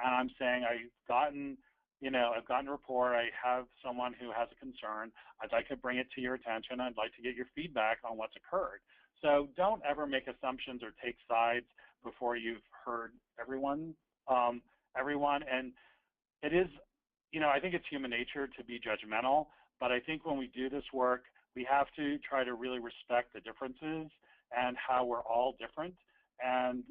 and I'm saying, I've gotten a report, I have someone who has a concern, I'd like to bring it to your attention, I'd like to get your feedback on what's occurred. So don't ever make assumptions or take sides before you've heard everyone. And it is, you know, I think it's human nature to be judgmental, but I think when we do this work, we have to try to really respect the differences and how we're all different. And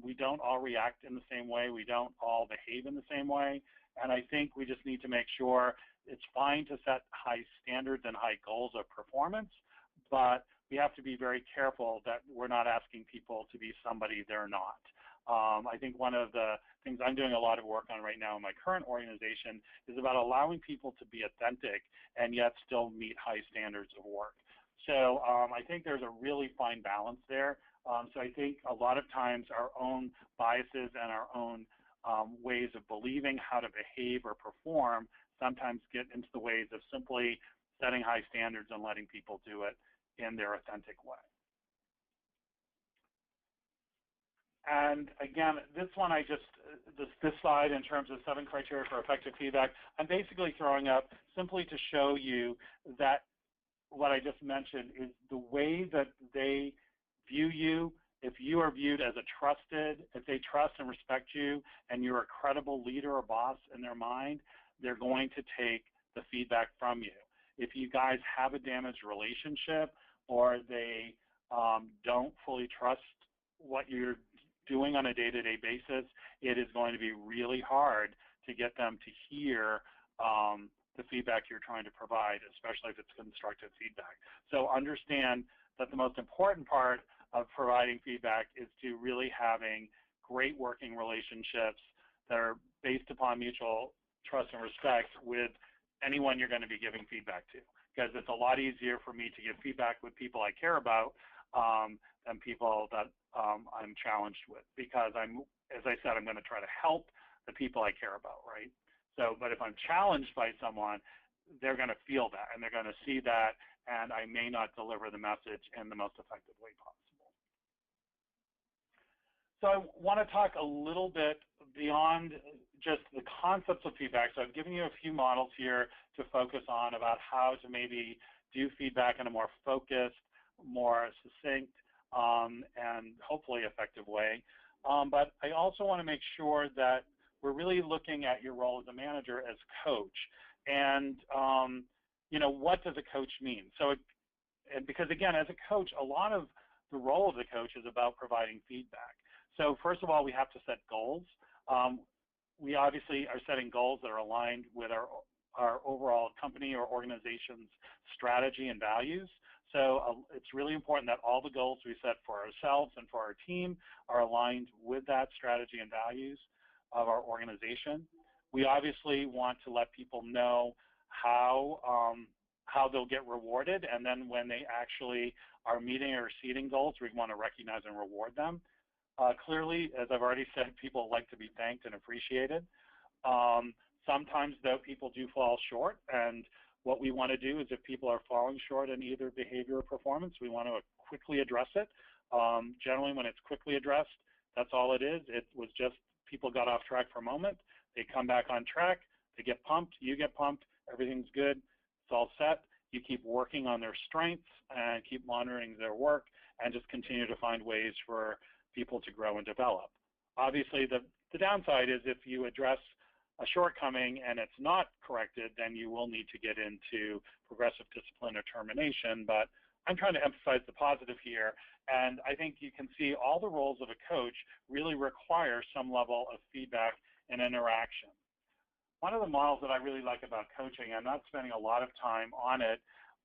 we don't all react in the same way. We don't all behave in the same way. And I think we just need to make sure it's fine to set high standards and high goals of performance, but we have to be very careful that we're not asking people to be somebody they're not. I think one of the things I'm doing a lot of work on right now in my current organization is about allowing people to be authentic and yet still meet high standards of work. So I think there's a really fine balance there. So I think a lot of times our own biases and our own ways of believing how to behave or perform sometimes get into the ways of simply setting high standards and letting people do it in their authentic way. And again, this one this slide in terms of 7 criteria for effective feedback, I'm basically throwing up simply to show you that what I just mentioned is the way that they view you. If you are viewed as if they trust and respect you and you're a credible leader or boss in their mind, they're going to take the feedback from you. If you guys have a damaged relationship or they don't fully trust what you're doing on a day-to-day basis, it is going to be really hard to get them to hear the feedback you're trying to provide, especially if it's constructive feedback. So understand that the most important part of providing feedback is to really having great working relationships that are based upon mutual trust and respect with anyone you're going to be giving feedback to. Because it's a lot easier for me to give feedback with people I care about than people that I'm challenged with. Because as I said, I'm going to try to help the people I care about, right? So, but if I'm challenged by someone, they're going to feel that and they're going to see that, and I may not deliver the message in the most effective way possible. So I want to talk a little bit beyond just the concepts of feedback. So I've given you a few models here to focus on about how to maybe do feedback in a more focused, more succinct, and hopefully effective way. But I also want to make sure that we're really looking at your role as a manager as coach. And, you know, what does a coach mean? So, because again, as a coach, a lot of the role of the coach is about providing feedback. So first of all, we have to set goals. We obviously are setting goals that are aligned with our our overall company or organization's strategy and values. So it's really important that all the goals we set for ourselves and for our team are aligned with that strategy and values of our organization. We obviously want to let people know how they'll get rewarded, and then when they actually are meeting or exceeding goals, we want to recognize and reward them. Clearly, as I've already said, people like to be thanked and appreciated. Sometimes, though, people do fall short, and what we want to do is if people are falling short in either behavior or performance, we want to quickly address it. Generally, when it's quickly addressed, that's all it is. It was just people got off track for a moment. They come back on track. They get pumped. You get pumped. Everything's good. It's all set. You keep working on their strengths and keep monitoring their work and just continue to find ways for people to grow and develop. Obviously, the downside is if you address a shortcoming and it's not corrected, then you will need to get into progressive discipline or termination. But I'm trying to emphasize the positive here. And I think you can see all the roles of a coach really require some level of feedback and interaction. One of the models that I really like about coaching, I'm not spending a lot of time on it,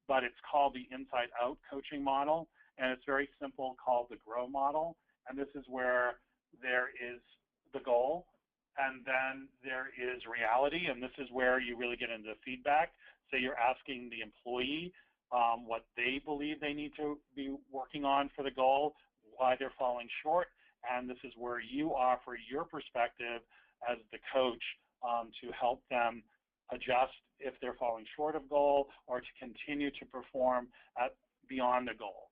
but it's called the inside-out coaching model, and it's very simple, called the GROW model. And this is where there is the goal, and then there is reality, and this is where you really get into feedback. So you're asking the employee what they believe they need to be working on for the goal, why they're falling short, and this is where you offer your perspective as the coach to help them adjust if they're falling short of goal or to continue to perform beyond the goal.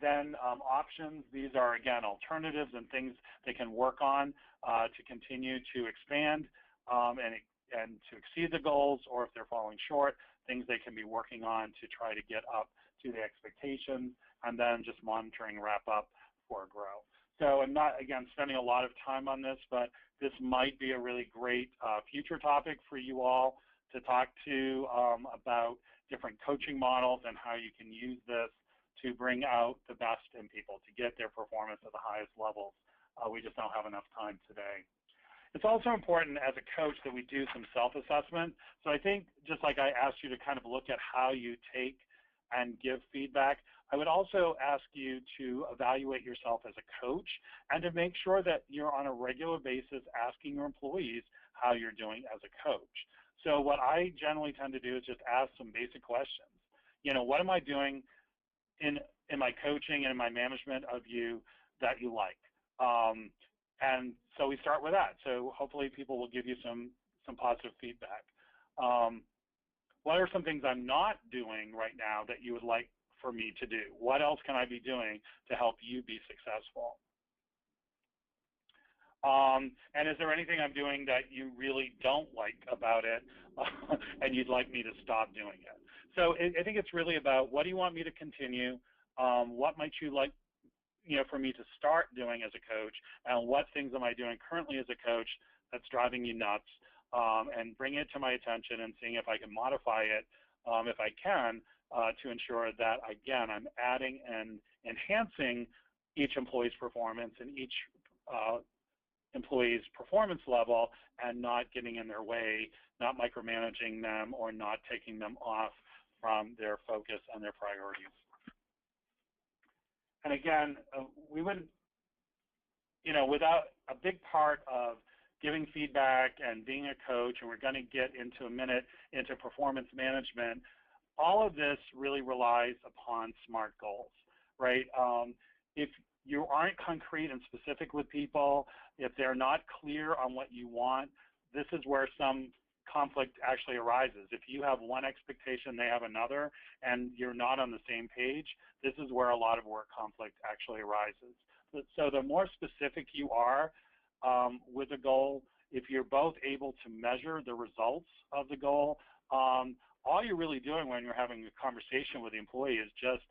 Then options, these are, again, alternatives and things they can work on to continue to expand and to exceed the goals, or if they're falling short, things they can be working on to try to get up to the expectations, and then just monitoring wrap up for GROW. So I'm not, again, spending a lot of time on this, but this might be a really great future topic for you all to talk to about different coaching models and how you can use this to bring out the best in people, to get their performance at the highest levels. We just don't have enough time today. It's also important as a coach that we do some self-assessment. So I think just like I asked you to kind of look at how you take and give feedback, I would also ask you to evaluate yourself as a coach and to make sure that you're on a regular basis asking your employees how you're doing as a coach. So what I generally tend to do is just ask some basic questions. You know, what am I doing in my coaching and in my management of you that you like? And so we start with that. So hopefully people will give you some positive feedback. What are some things I'm not doing right now that you would like for me to do? What else can I be doing to help you be successful? And is there anything I'm doing that you really don't like about it and you'd like me to stop doing it? So I think it's really about, what do you want me to continue? What might you like, you know, for me to start doing as a coach, and what things am I doing currently as a coach that's driving you nuts, and bring it to my attention and seeing if I can modify it, if I can, to ensure that, again, I'm adding and enhancing each employee's performance and each employee's performance level, and not getting in their way, not micromanaging them, or not taking them off from their focus and their priorities. And again, we wouldn't, you know, without a big part of giving feedback and being a coach, and we're going to get into a minute into performance management, all of this really relies upon SMART goals, right? If you aren't concrete and specific with people, if they're not clear on what you want, this is where some conflict actually arises. If you have one expectation, they have another, and you're not on the same page, this is where a lot of work conflict actually arises. So the more specific you are with a goal, if you're both able to measure the results of the goal, all you're really doing when you're having a conversation with the employee is just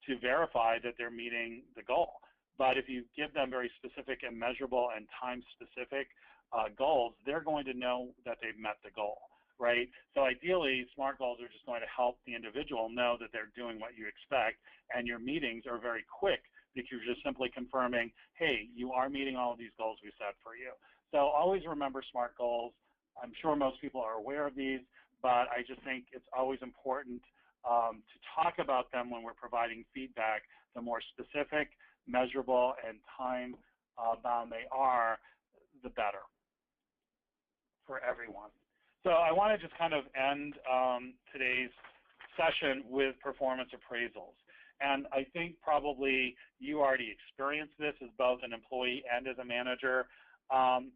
to verify that they're meeting the goal. But if you give them very specific and measurable and time-specific goals, they're going to know that they've met the goal, right? So ideally, SMART goals are just going to help the individual know that they're doing what you expect, and your meetings are very quick because you're just simply confirming, hey, you are meeting all of these goals we set for you. So always remember SMART goals. I'm sure most people are aware of these, but I just think it's always important to talk about them when we're providing feedback. The more specific, measurable, and time-bound they are, the better for everyone. So I want to just kind of end today's session with performance appraisals. And I think probably you already experienced this as both an employee and as a manager.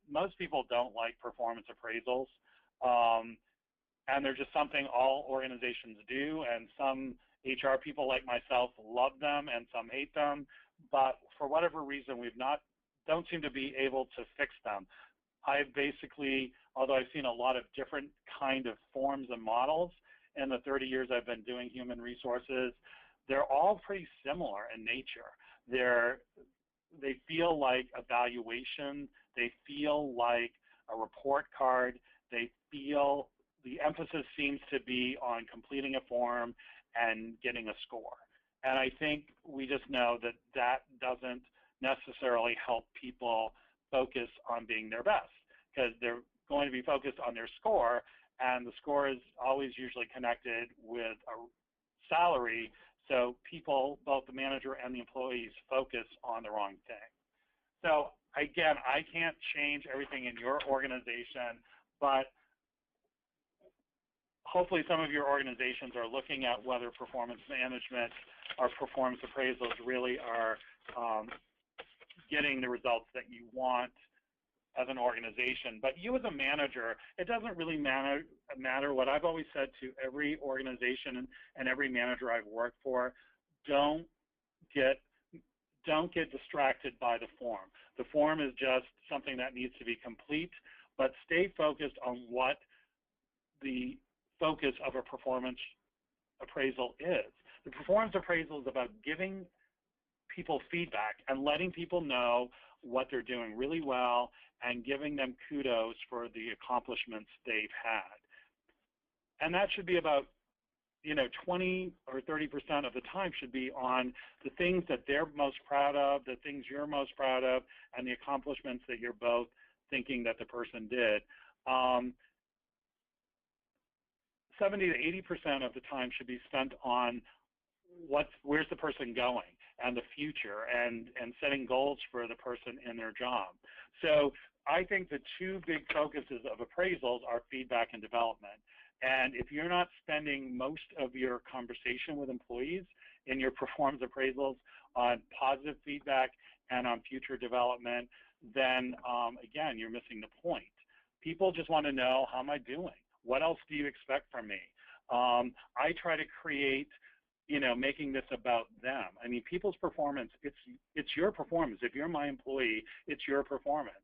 Most people don't like performance appraisals. And they're just something all organizations do, and some HR people like myself love them and some hate them, but for whatever reason don't seem to be able to fix them. I've basically, although I've seen a lot of different kind of forms and models in the 30 years I've been doing human resources, they're all pretty similar in nature. They feel like evaluation, they feel like a report card, they feel the emphasis seems to be on completing a form and getting a score. And I think we just know that that doesn't necessarily help people focus on being their best, because they're going to be focused on their score, and the score is always usually connected with a salary, so people, both the manager and the employees, focus on the wrong thing. So again, I can't change everything in your organization, but hopefully some of your organizations are looking at whether performance management or performance appraisals really are getting the results that you want as an organization. But you as a manager, it doesn't really matter. What I've always said to every organization and every manager I've worked for, don't get distracted by the form. The form is just something that needs to be complete, but stay focused on what the focus of a performance appraisal is. The performance appraisal is about giving people feedback and letting people know what they're doing really well and giving them kudos for the accomplishments they've had. And that should be about 20 or 30% of the time should be on the things that they're most proud of, the things you're most proud of, and the accomplishments that you're both thinking that the person did. 70 to 80% of the time should be spent on where's the person going and the future and setting goals for the person in their job. So I think the two big focuses of appraisals are feedback and development. And if you're not spending most of your conversation with employees in your performance appraisals on positive feedback and on future development, then again, you're missing the point. People just want to know, how am I doing? What else do you expect from me? I try to create, making this about them. I mean, people's performance, it's your performance. If you're my employee, it's your performance.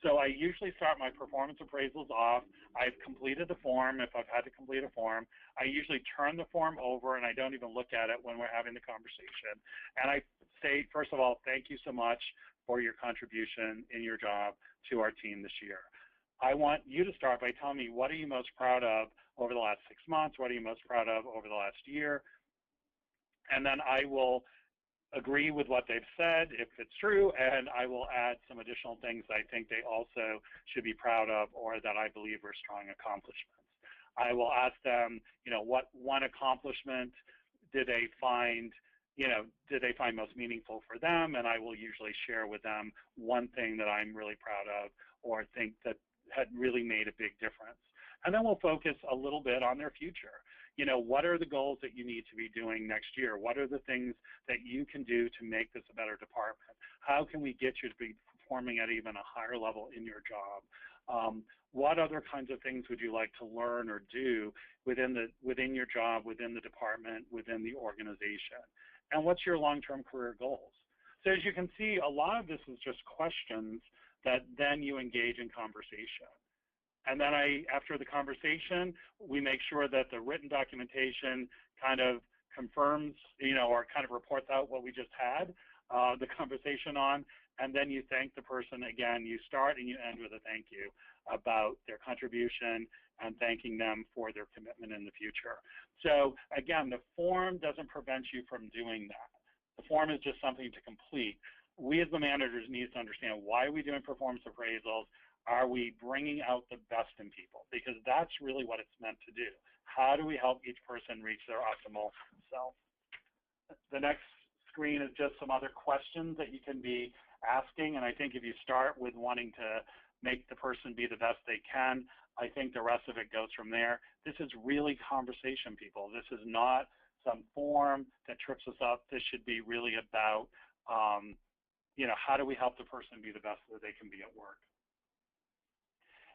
So I usually start my performance appraisals off. I've completed the form. If I've had to complete a form, I usually turn the form over and I don't even look at it when we're having the conversation. And I say, first of all, thank you so much for your contribution in your job to our team this year. I want you to start by telling me, what are you most proud of over the last 6 months? What are you most proud of over the last year? And then I will agree with what they've said, if it's true, and I will add some additional things I think they also should be proud of or that I believe are strong accomplishments. I will ask them, what one accomplishment did they find most meaningful for them, and I will usually share with them one thing that I'm really proud of or think that had really made a big difference. And then we'll focus a little bit on their future. What are the goals that you need to be doing next year? What are the things that you can do to make this a better department? How can we get you to be performing at even a higher level in your job? What other kinds of things would you like to learn or do within your job, within the department, within the organization? And what's your long-term career goals? So as you can see, a lot of this is just questions that then you engage in conversation. And then after the conversation, we make sure that the written documentation kind of confirms, or kind of reports out what we just had the conversation on. And then you thank the person again. You start and you end with a thank you about their contribution and thanking them for their commitment in the future. So again, the form doesn't prevent you from doing that. The form is just something to complete. We as the managers need to understand, why are we doing performance appraisals? Are we bringing out the best in people? Because that's really what it's meant to do. How do we help each person reach their optimal self? The next screen is just some other questions that you can be asking, and I think if you start with wanting to make the person be the best they can, I think the rest of it goes from there. This is really conversation, people. This is not some form that trips us up. This should be really about, how do we help the person be the best that they can be at work?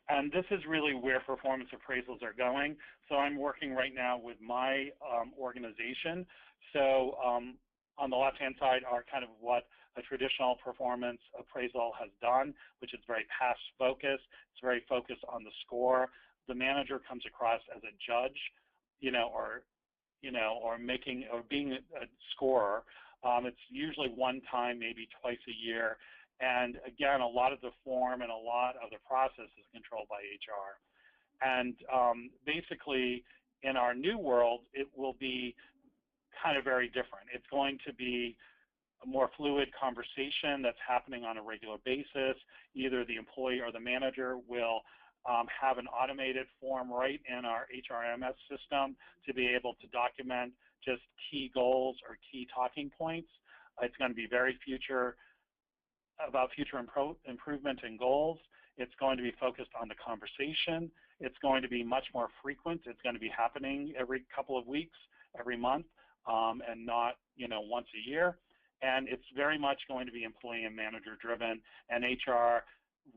And this is really where performance appraisals are going. So I'm working right now with my organization. So on the left-hand side are kind of what a traditional performance appraisal has done, which is very past-focused. It's very focused on the score. The manager comes across as a judge, or being a scorer. It's usually one time, maybe twice a year. And again, a lot of the form and a lot of the process is controlled by HR. And basically, in our new world, it will be kind of very different. It's going to be a more fluid conversation that's happening on a regular basis. Either the employee or the manager will have an automated form right in our HRMS system to be able to document just key goals or key talking points. It's going to be very about future improvement and goals. It's going to be focused on the conversation. It's going to be much more frequent. It's going to be happening every couple of weeks, every month, and not once a year. And it's very much going to be employee and manager driven, and HR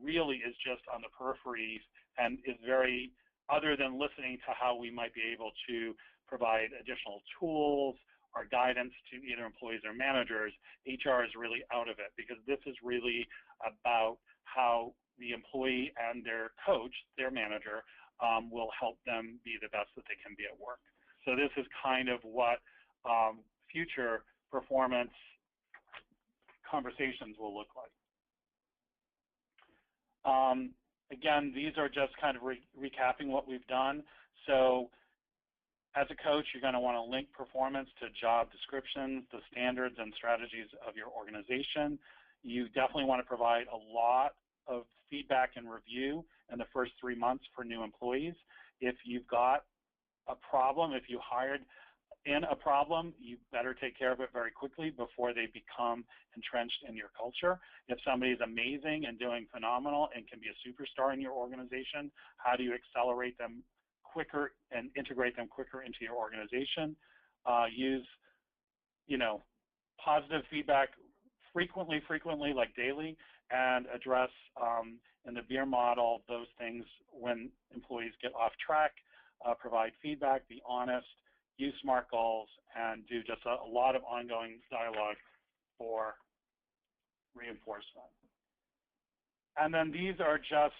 really is just on the peripheries and is very, other than listening to how we might be able to provide additional tools or guidance to either employees or managers, HR is really out of it, because this is really about how the employee and their coach, their manager, will help them be the best that they can be at work. So this is kind of what future performance conversations will look like. Again, these are just kind of recapping what we've done. So as a coach, you're going to want to link performance to job descriptions, the standards and strategies of your organization. You definitely want to provide a lot of feedback and review in the first 3 months for new employees. If you've got a problem, if you hired in a problem, you better take care of it very quickly before they become entrenched in your culture. If somebody is amazing and doing phenomenal and can be a superstar in your organization, how do you accelerate them quicker and integrate them quicker into your organization? Use, positive feedback frequently, like daily, and address in the beer model those things when employees get off track. Provide feedback, be honest, use SMART goals, and do just a lot of ongoing dialogue for reinforcement. And then these are just,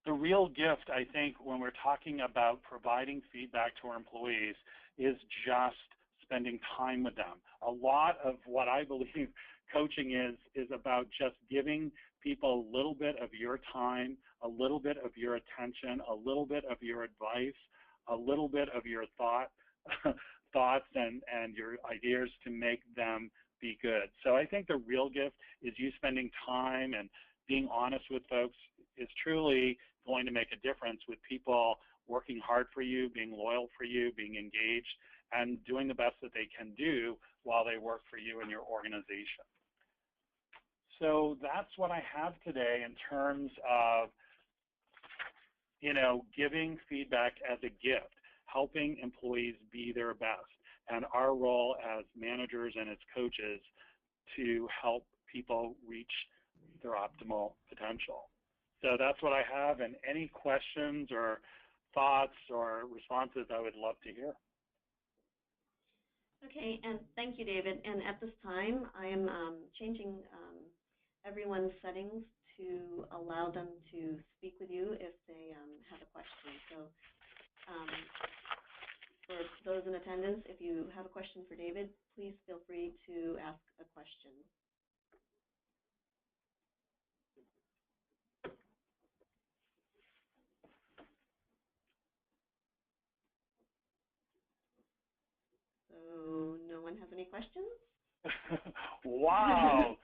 the real gift, I think, when we're talking about providing feedback to our employees is just spending time with them. A lot of what I believe coaching is about just giving people a little bit of your time, a little bit of your attention, a little bit of your advice, a little bit of your thoughts and your ideas to make them be good. So I think the real gift is you spending time and being honest with folks is truly going to make a difference with people working hard for you, being loyal for you, being engaged, and doing the best that they can do while they work for you and your organization. So that's what I have today in terms of giving feedback as a gift, helping employees be their best, and our role as managers and as coaches to help people reach their optimal potential. So that's what I have, and any questions or thoughts or responses I would love to hear. Okay, and thank you, David. And at this time, I am changing everyone's settings to allow them to speak with you if they have a question. So for those in attendance, if you have a question for David, please feel free to ask a question. So no one has any questions? Wow.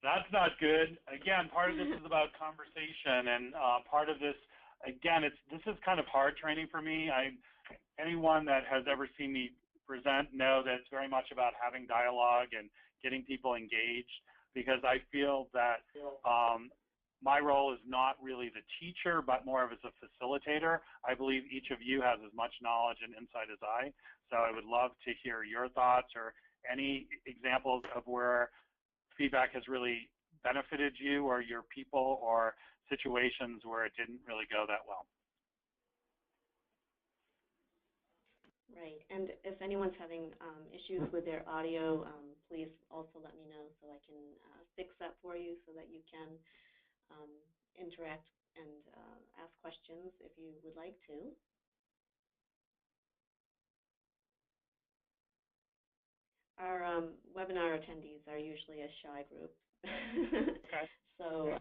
That's not good. Again, part of this is about conversation, and part of this, again, this is kind of hard training for me. Anyone that has ever seen me present know that it's very much about having dialogue and getting people engaged, because I feel that my role is not really the teacher, but more of as a facilitator. I believe each of you has as much knowledge and insight as I, so I would love to hear your thoughts or any examples of where feedback has really benefited you or your people, or situations where it didn't really go that well. Right, and if anyone's having issues with their audio, please also let me know so I can fix that for you so that you can interact and ask questions if you would like to. Our webinar attendees are usually a shy group. Okay. So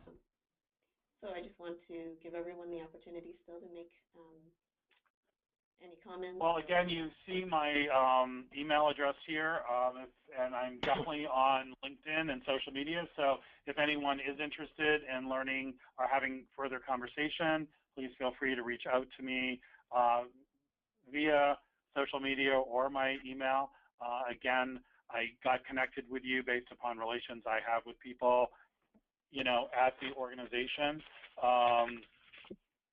I just want to give everyone the opportunity still to make any comments? Well, again, you see my email address here, and I'm definitely on LinkedIn and social media. So if anyone is interested in learning or having further conversation, please feel free to reach out to me via social media or my email. Again, I got connected with you based upon relations I have with people, you know, at the organization,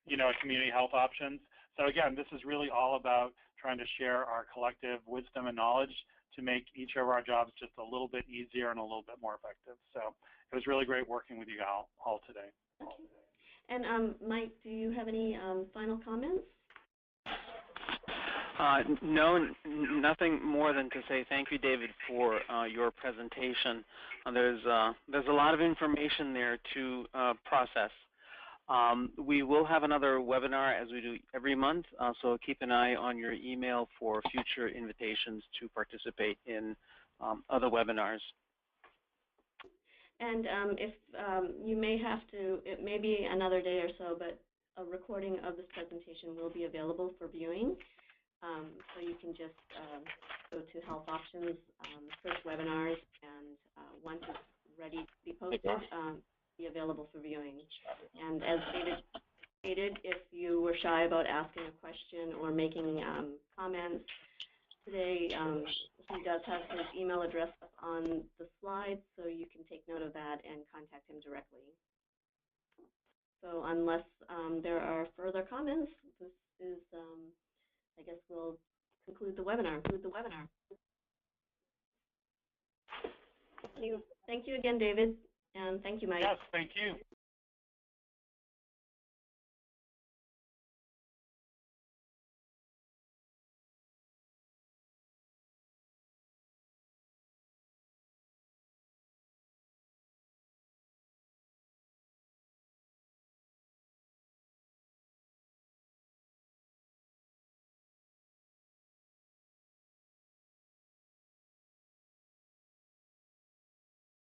you know, at Community Health Options. So again, this is really all about trying to share our collective wisdom and knowledge to make each of our jobs just a little bit easier and a little bit more effective. So it was really great working with you all today. Okay. And Mike, do you have any final comments? No, nothing more than to say thank you, David, for your presentation. There's a lot of information there to process. We will have another webinar as we do every month, so keep an eye on your email for future invitations to participate in other webinars. And if you may have to, it may be another day or so, but a recording of this presentation will be available for viewing. So you can just go to Health Options, search webinars, and once it's ready to be posted, be available for viewing. And as David stated, if you were shy about asking a question or making comments today, he does have his email address on the slide, so you can take note of that and contact him directly. So unless there are further comments, this is, I guess we'll conclude the webinar. Thank you again, David, and thank you, Mike. Yes, thank you.